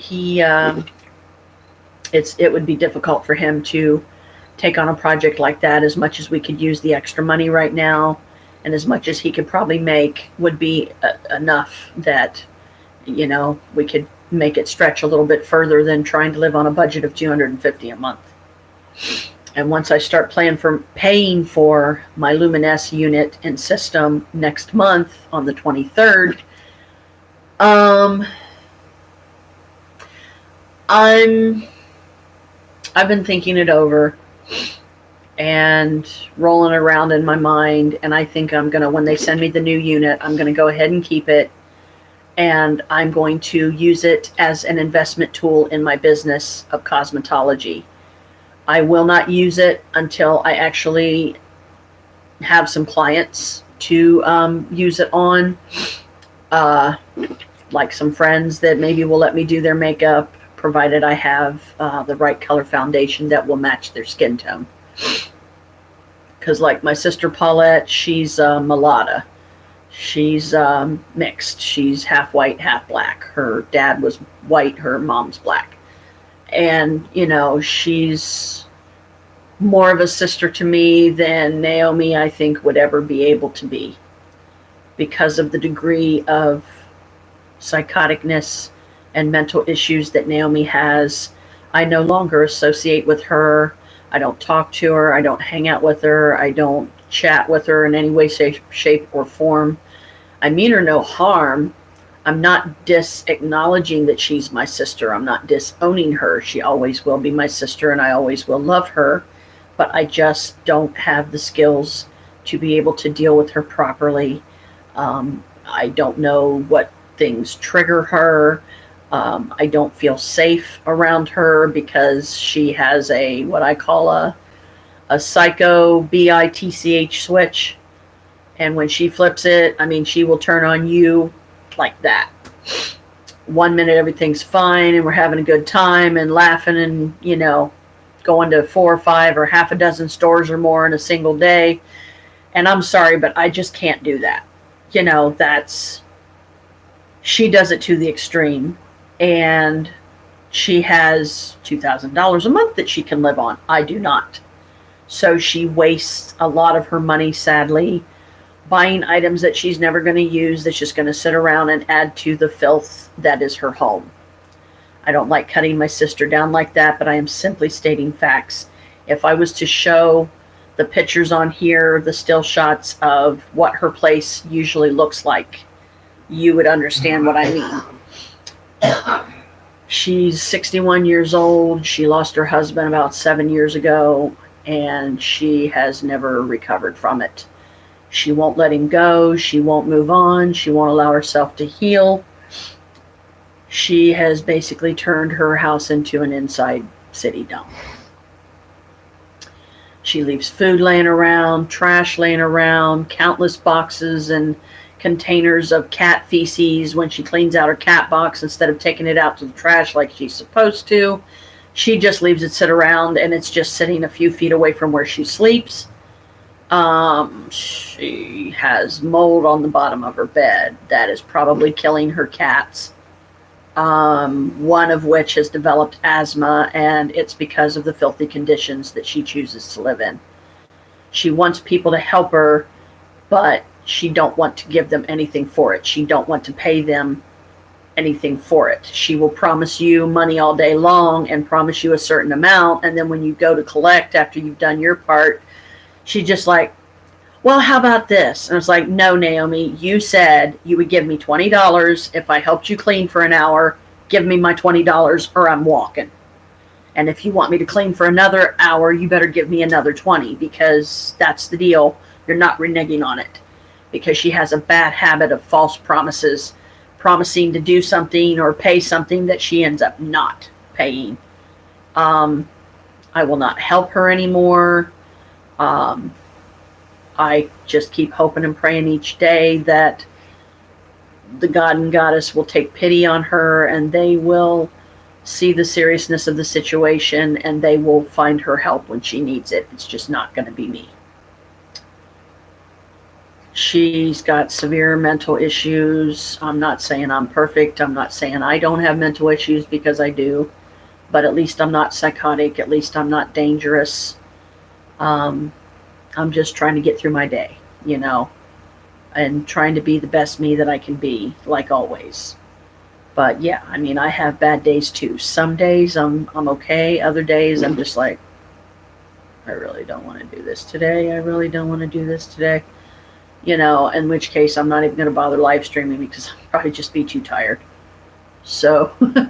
it would be difficult for him to take on a project like that. As much as we could use the extra money right now, and as much as he could probably make, would be enough that, we could make it stretch a little bit further than trying to live on a budget of $250 a month. And once I start paying for my Luminesce unit and system next month on the 23rd, I've been thinking it over and rolling around in my mind, and I think when they send me the new unit, I'm going to go ahead and keep it, and I'm going to use it as an investment tool in my business of cosmetology. I will not use it until I actually have some clients to use it on, like some friends that maybe will let me do their makeup, provided I have the right color foundation that will match their skin tone. Because like my sister Paulette, she's mulatto. She's mixed. She's half white, half black. Her dad was white, her mom's black. And, she's more of a sister to me than Naomi, I think, would ever be able to be, because of the degree of psychoticness and mental issues that Naomi has. I no longer associate with her. I don't talk to her. I don't hang out with her. I don't chat with her in any way, shape, or form. I mean her no harm. I'm not acknowledging that she's my sister. I'm not disowning her. She always will be my sister, and I always will love her. But I just don't have the skills to be able to deal with her properly. I don't know what things trigger her. I don't feel safe around her because she has what I call a psycho BITCH switch. And when she flips it, she will turn on you like that. 1 minute everything's fine and we're having a good time and laughing and, going to 4 or 5 or half a dozen stores or more in a single day. And I'm sorry, but I just can't do that. She does it to the extreme. And she has $2,000 a month that she can live on. I do not. So she wastes a lot of her money, sadly, buying items that she's never going to use, that's just going to sit around and add to the filth that is her home. I don't like cutting my sister down like that, but I am simply stating facts. If I was to show the pictures on here, the still shots of what her place usually looks like, you would understand what I mean. She's 61 years old. She lost her husband about 7 years ago, and she has never recovered from it. She won't let him go. She won't move on. She won't allow herself to heal. She has basically turned her house into an inside city dump. She leaves food laying around, trash laying around, countless boxes and containers of cat feces. When she cleans out her cat box, instead of taking it out to the trash like she's supposed to, she just leaves it sit around, and it's just sitting a few feet away from where she sleeps. She has mold on the bottom of her bed that is probably killing her cats. One of which has developed asthma, and it's because of the filthy conditions that she chooses to live in. She wants people to help her, but she don't want to give them anything for it. She don't want to pay them anything for it. She will promise you money all day long and promise you a certain amount, and then when you go to collect after you've done your part, she just like, well, how about this? And it's like, no, Naomi, you said you would give me $20 if I helped you clean for an hour. Give me my $20 or I'm walking. And if you want me to clean for another hour, you better give me another 20, because that's the deal. You're not reneging on it. Because she has a bad habit of false promises, promising to do something or pay something that she ends up not paying. I will not help her anymore. I just keep hoping and praying each day that the God and Goddess will take pity on her, and they will see the seriousness of the situation, and they will find her help when she needs it. It's just not going to be me. She's got severe mental issues. I'm not saying I'm perfect. I'm not saying I don't have mental issues, because I do. But at least I'm not psychotic. At least I'm not dangerous. I'm just trying to get through my day, and trying to be the best me that I can be, like always. But yeah, I mean, I have bad days too. Some days I'm okay. Other days I'm just like, I really don't want to do this today. I really don't want to do this today. In which case I'm not even going to bother live streaming, because I'll probably just be too tired. So it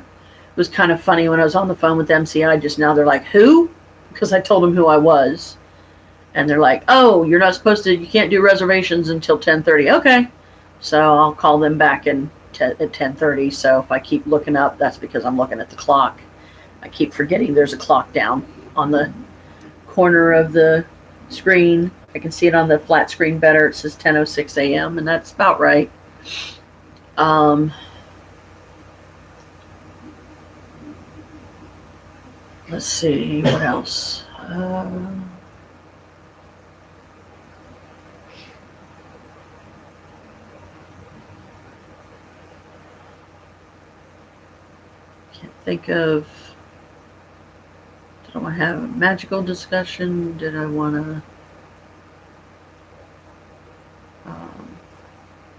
was kind of funny when I was on the phone with MCI just now. They're like, who? Because I told them who I was. And they're like, oh, you can't do reservations until 10:30. Okay. So I'll call them back at 10:30. So if I keep looking up, that's because I'm looking at the clock. I keep forgetting there's a clock down on the corner of the screen. I can see it on the flat screen better. It says 10:06 a.m. and that's about right. Let's see, what else? Think of, did I want to have a magical discussion? Did I want to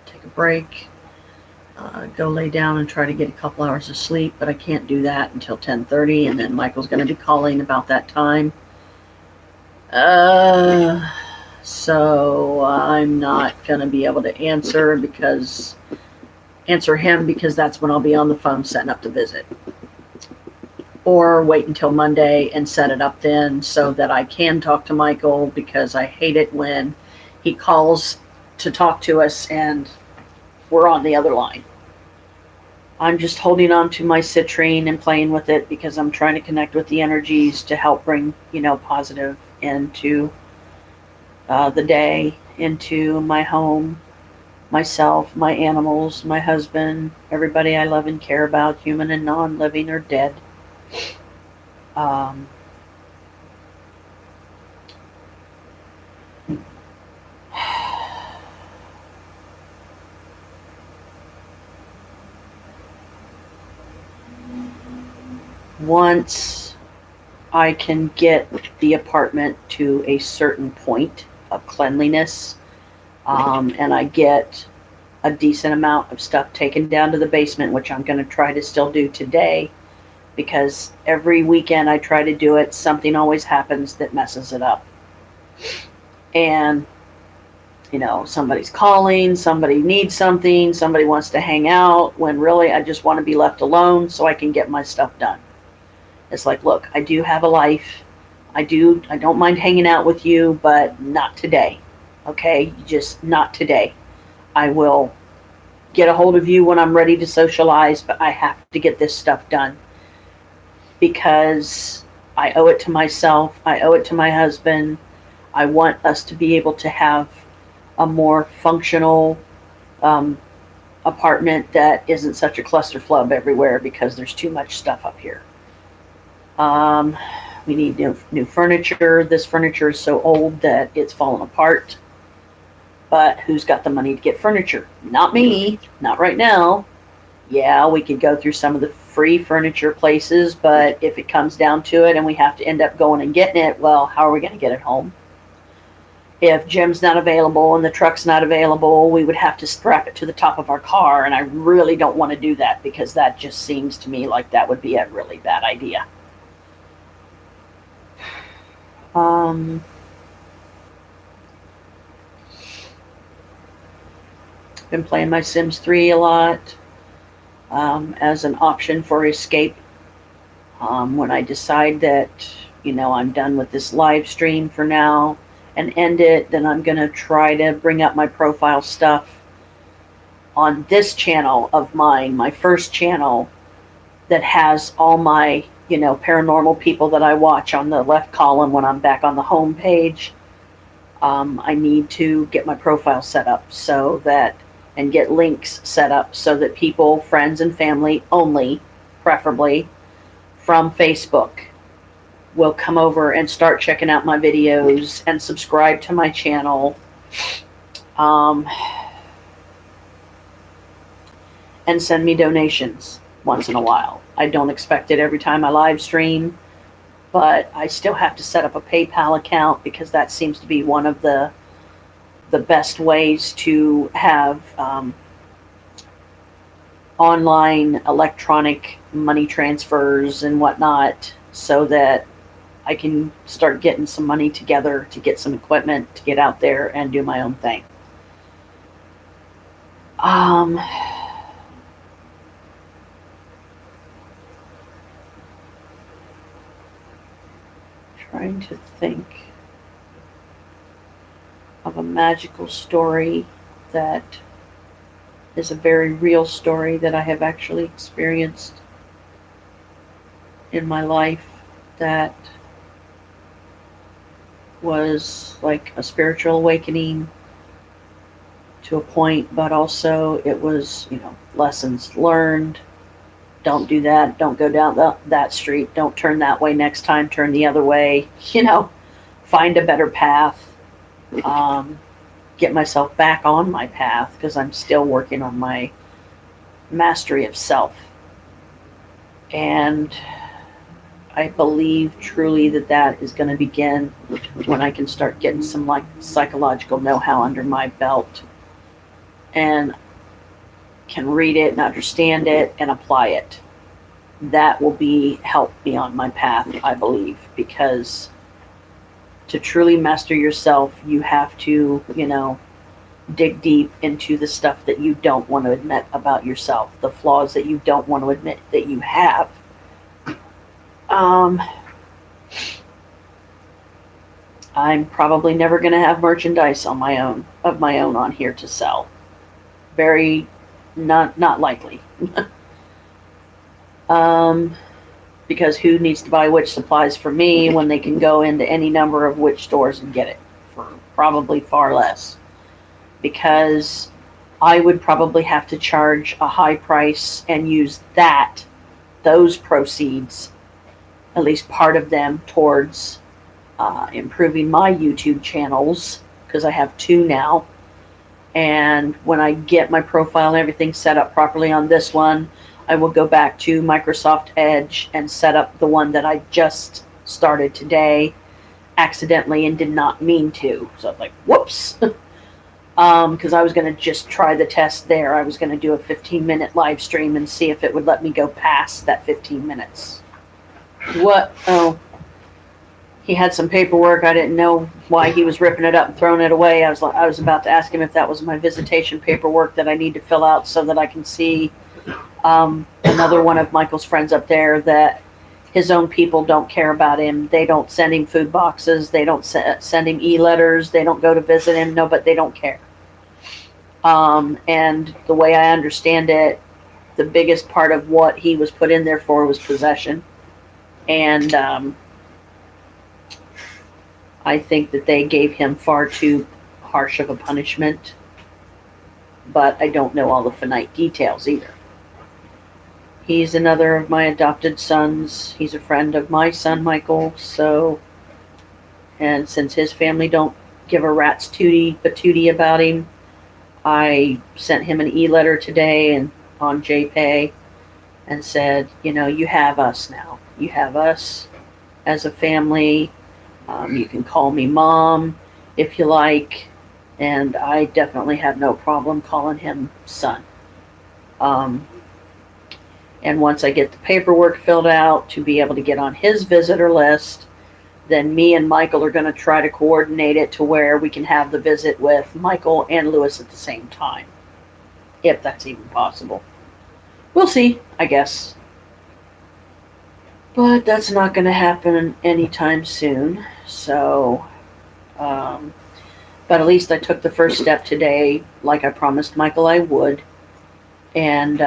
take a break, go lay down and try to get a couple hours of sleep? But I can't do that until 10:30, and then Michael's going to be calling about that time. So I'm not going to be able to answer him, because that's when I'll be on the phone setting up the visit. Or wait until Monday and set it up then, so that I can talk to Michael, because I hate it when he calls to talk to us and we're on the other line. I'm just holding on to my citrine and playing with it, because I'm trying to connect with the energies to help bring, positive into the day, into my home, myself, my animals, my husband, everybody I love and care about, human and non-living or dead. Once I can get the apartment to a certain point of cleanliness, and I get a decent amount of stuff taken down to the basement, which I'm going to try to still do today, because every weekend I try to do it, something always happens that messes it up. And, somebody's calling, somebody needs something, somebody wants to hang out, when really I just want to be left alone so I can get my stuff done. It's like, look, I do have a life. I don't mind hanging out with you, but not today. Okay? Just not today. I will get a hold of you when I'm ready to socialize, but I have to get this stuff done because I owe it to myself. I owe it to my husband. I want us to be able to have a more functional apartment that isn't such a clusterflub everywhere because there's too much stuff up here. We need new furniture. This furniture is so old that it's falling apart. But who's got the money to get furniture? Not me. Not right now. Yeah, we could go through some of the free furniture places, but if it comes down to it and we have to end up going and getting it, well, how are we going to get it home? If Jim's not available and the truck's not available, we would have to strap it to the top of our car, and I really don't want to do that because that just seems to me like that would be a really bad idea. Been playing my Sims 3 a lot as an option for escape. When I decide that, I'm done with this live stream for now and end it, then I'm going to try to bring up my profile stuff on this channel of mine, my first channel that has all my, paranormal people that I watch on the left column when I'm back on the home page. I need to get my profile set up and get links set up so that people, friends and family only, preferably from Facebook, will come over and start checking out my videos and subscribe to my channel. And send me donations once in a while. I don't expect it every time I live stream, but I still have to set up a PayPal account because that seems to be one of the best ways to have online electronic money transfers and whatnot, so that I can start getting some money together to get some equipment to get out there and do my own thing. Trying to think of a magical story that is a very real story that I have actually experienced in my life that was like a spiritual awakening to a point, but also it was, lessons learned. Don't do that. Don't go down that street. Don't turn that way next time. Turn the other way. Find a better path. Get myself back on my path because I'm still working on my mastery of self. And I believe truly that is going to begin when I can start getting some psychological know-how under my belt and can read it and understand it and apply it. That will help me on my path, I believe, because to truly master yourself, you have to, dig deep into the stuff that you don't want to admit about yourself, the flaws that you don't want to admit that you have. I'm probably never going to have merchandise of my own on here to sell. Very not likely. Because who needs to buy which supplies from me when they can go into any number of which stores and get it for probably far less? Because I would probably have to charge a high price and use those proceeds, at least part of them, towards improving my YouTube channels, because I have 2 now. And when I get my profile and everything set up properly on this one, I will go back to Microsoft Edge and set up the one that I just started today accidentally and did not mean to. So I'm like, whoops. Because I was going to just try the test there. I was going to do a 15-minute live stream and see if it would let me go past that 15 minutes. What? Oh, he had some paperwork. I didn't know why he was ripping it up and throwing it away. I was about to ask him if that was my visitation paperwork that I need to fill out so that I can see another one of Michael's friends up there that his own people don't care about him. They don't send him food boxes. They don't send him e-letters. They don't go to visit him. No, but they don't care. And the way I understand it, the biggest part of what he was put in there for was possession. And I think that they gave him far too harsh of a punishment. But I don't know all the finite details either. He's another of my adopted sons. He's a friend of my son, Michael. So, and since his family don't give a rat's patootie about him, I sent him an e-letter today and on JPay and said, you know, you have us now. You have us as a family. You can call me mom if you like. And I definitely have no problem calling him son. And once I get the paperwork filled out to be able to get on his visitor list, then me and Michael are going to try to coordinate it to where we can have the visit with Michael and Lewis at the same time. If that's even possible. We'll see, I guess. But that's not going to happen anytime soon. So, but at least I took the first step today, like I promised Michael I would. And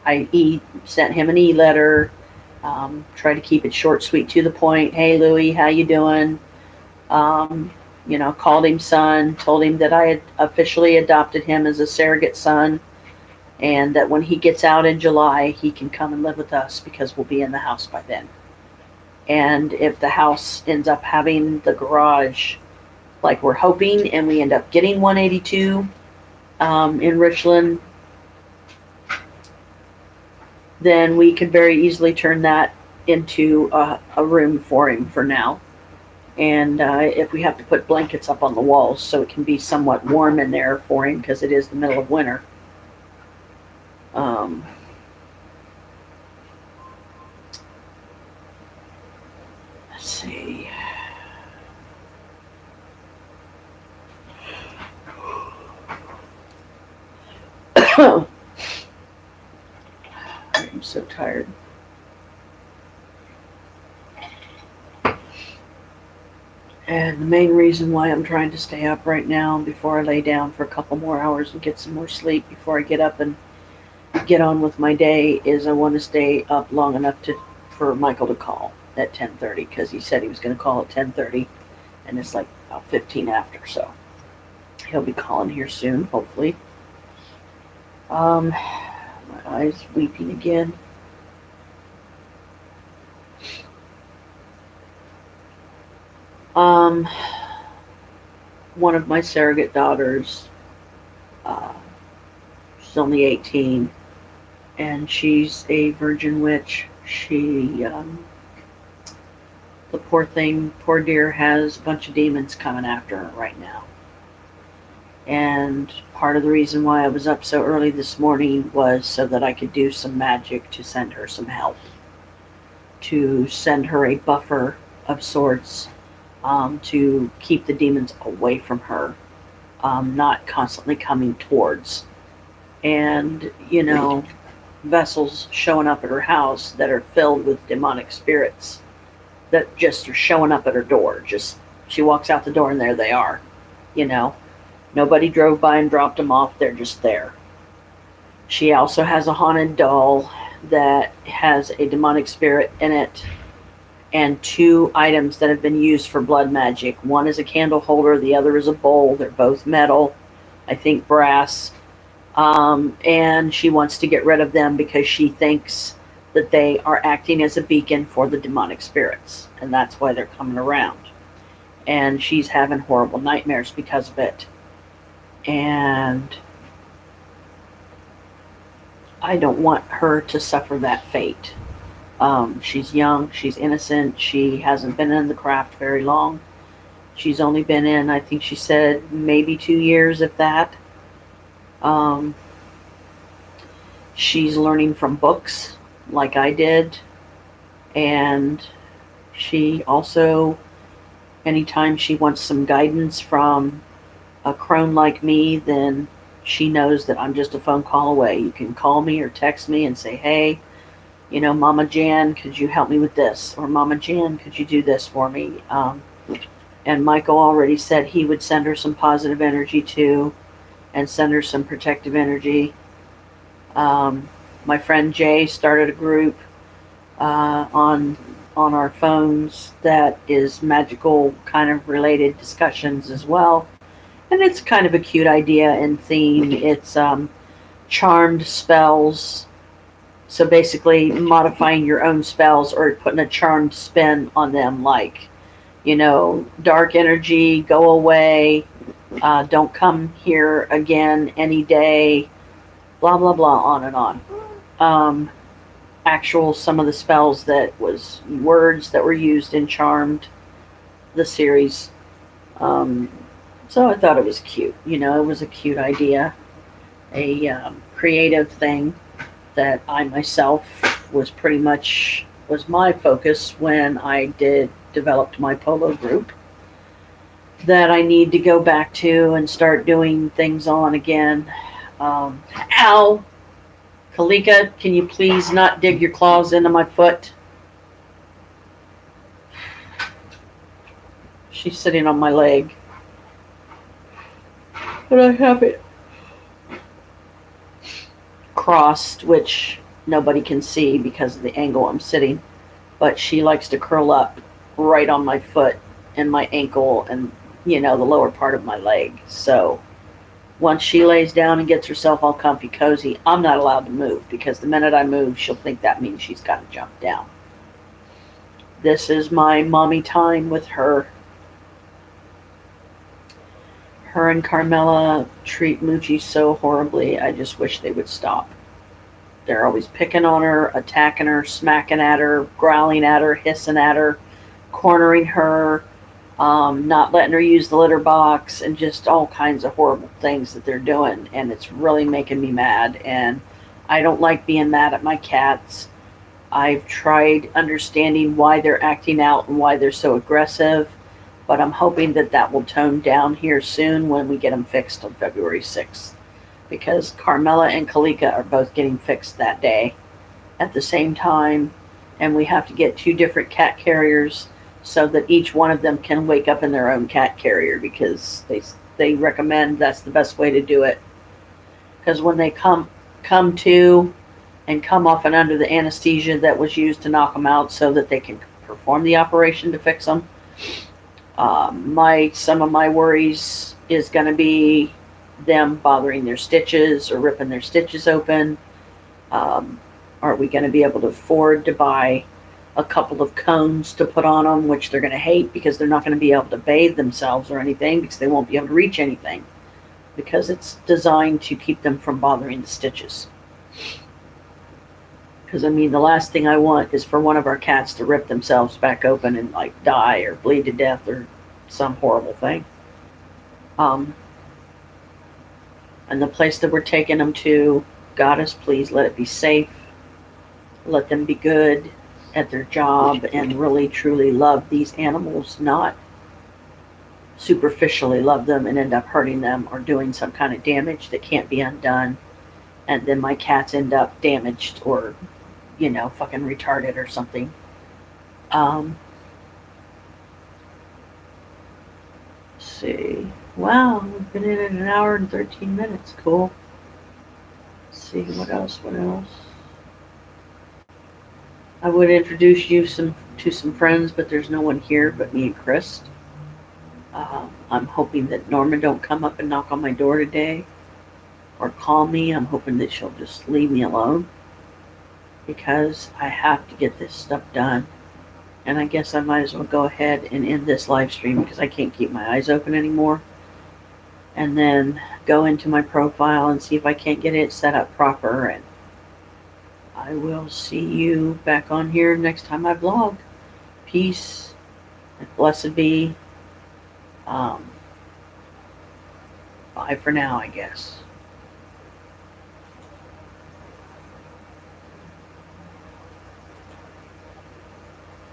I sent him an e-letter, tried to keep it short, sweet, to the point. Hey, Louie, how you doing? Called him son, told him that I had officially adopted him as a surrogate son, and that when he gets out in July, he can come and live with us because we'll be in the house by then. And if the house ends up having the garage like we're hoping, and we end up getting 182 in Richland, then we could very easily turn that into a room for him for now. And if we have to put blankets up on the walls so it can be somewhat warm in there for him because it is the middle of winter. Let's see. I'm so tired. And the main reason why I'm trying to stay up right now before I lay down for a couple more hours and get some more sleep before I get up and get on with my day is I want to stay up long enough for Michael to call at 10:30 because he said he was going to call at 10:30 and it's like about 15 after, so he'll be calling here soon, hopefully. My eyes weeping again. One of my surrogate daughters, she's only 18, and she's a virgin witch. She, the poor thing, poor dear, has a bunch of demons coming after her right now. And part of the reason why I was up so early this morning was so that I could do some magic to send her some help, to send her a buffer of sorts, to keep the demons away from her, not constantly coming towards. And, vessels showing up at her house that are filled with demonic spirits that just are showing up at her door. Just, she walks out the door and there they are, Nobody drove by and dropped them off. They're just there. She also has a haunted doll that has a demonic spirit in it and 2 items that have been used for blood magic. One is a candle holder. The other is a bowl. They're both metal, I think brass. And she wants to get rid of them because she thinks that they are acting as a beacon for the demonic spirits. And that's why they're coming around. And she's having horrible nightmares because of it. And I don't want her to suffer that fate. She's young, she's innocent, she hasn't been in the craft very long. She's only been in, I think she said, maybe 2 years, if that. She's learning from books like I did. And she also, anytime she wants some guidance from a crone like me, then she knows that I'm just a phone call away. You can call me or text me and say, hey, Mama Jan, could you help me with this? Or Mama Jan, could you do this for me? And Michael already said he would send her some positive energy too, and send her some protective energy. My friend Jay started a group on our phones that is magical kind of related discussions as well, and it's kind of a cute idea and theme. It's charmed spells. So basically, modifying your own spells or putting a charmed spin on them, like, dark energy, go away, don't come here again any day, blah, blah, blah, on and on. Some of the spells that was words that were used in Charmed, the series. So I thought it was cute. It was a cute idea, a creative thing that I myself was my focus when I developed my polo group, that I need to go back to and start doing things on again. Ow! Kalika, can you please not dig your claws into my foot? She's sitting on my leg. But I have it crossed, which nobody can see because of the angle I'm sitting. But she likes to curl up right on my foot and my ankle and, the lower part of my leg. So once she lays down and gets herself all comfy cozy, I'm not allowed to move, because the minute I move, she'll think that means she's got to jump down. This is my mommy time with her. Her and Carmela treat Moochie so horribly. I just wish they would stop. They're always picking on her, attacking her, smacking at her, growling at her, hissing at her, cornering her, not letting her use the litter box, and just all kinds of horrible things that they're doing. And it's really making me mad. And I don't like being mad at my cats. I've tried understanding why they're acting out and why they're so aggressive, but I'm hoping that will tone down here soon when we get them fixed on February 6th. Because Carmela and Kalika are both getting fixed that day at the same time, and we have to get 2 different cat carriers so that each one of them can wake up in their own cat carrier, because they recommend that's the best way to do it. Because when they come to and come off and under the anesthesia that was used to knock them out so that they can perform the operation to fix them, some of my worries is going to be them bothering their stitches or ripping their stitches open. Are we going to be able to afford to buy a couple of cones to put on them, which they're going to hate because they're not going to be able to bathe themselves or anything, because they won't be able to reach anything, because it's designed to keep them from bothering the stitches. Because the last thing I want is for one of our cats to rip themselves back open and die or bleed to death or some horrible thing. And the place that we're taking them to, Goddess, please let it be safe. Let them be good at their job and really truly love these animals, not superficially love them and end up hurting them or doing some kind of damage that can't be undone. And then my cats end up damaged or, fucking retarded or something. Let's see. Wow, we've been in at 1 hour and 13 minutes. Cool. Let's see, what else? I would introduce you to some friends, but there's no one here but me and Chris. I'm hoping that Norma don't come up and knock on my door today or call me. I'm hoping that she'll just leave me alone, because I have to get this stuff done. And I guess I might as well go ahead and end this live stream, because I can't keep my eyes open anymore. And then go into my profile and see if I can't get it set up proper. And I will see you back on here next time I vlog. Peace and blessed be. Bye for now, I guess.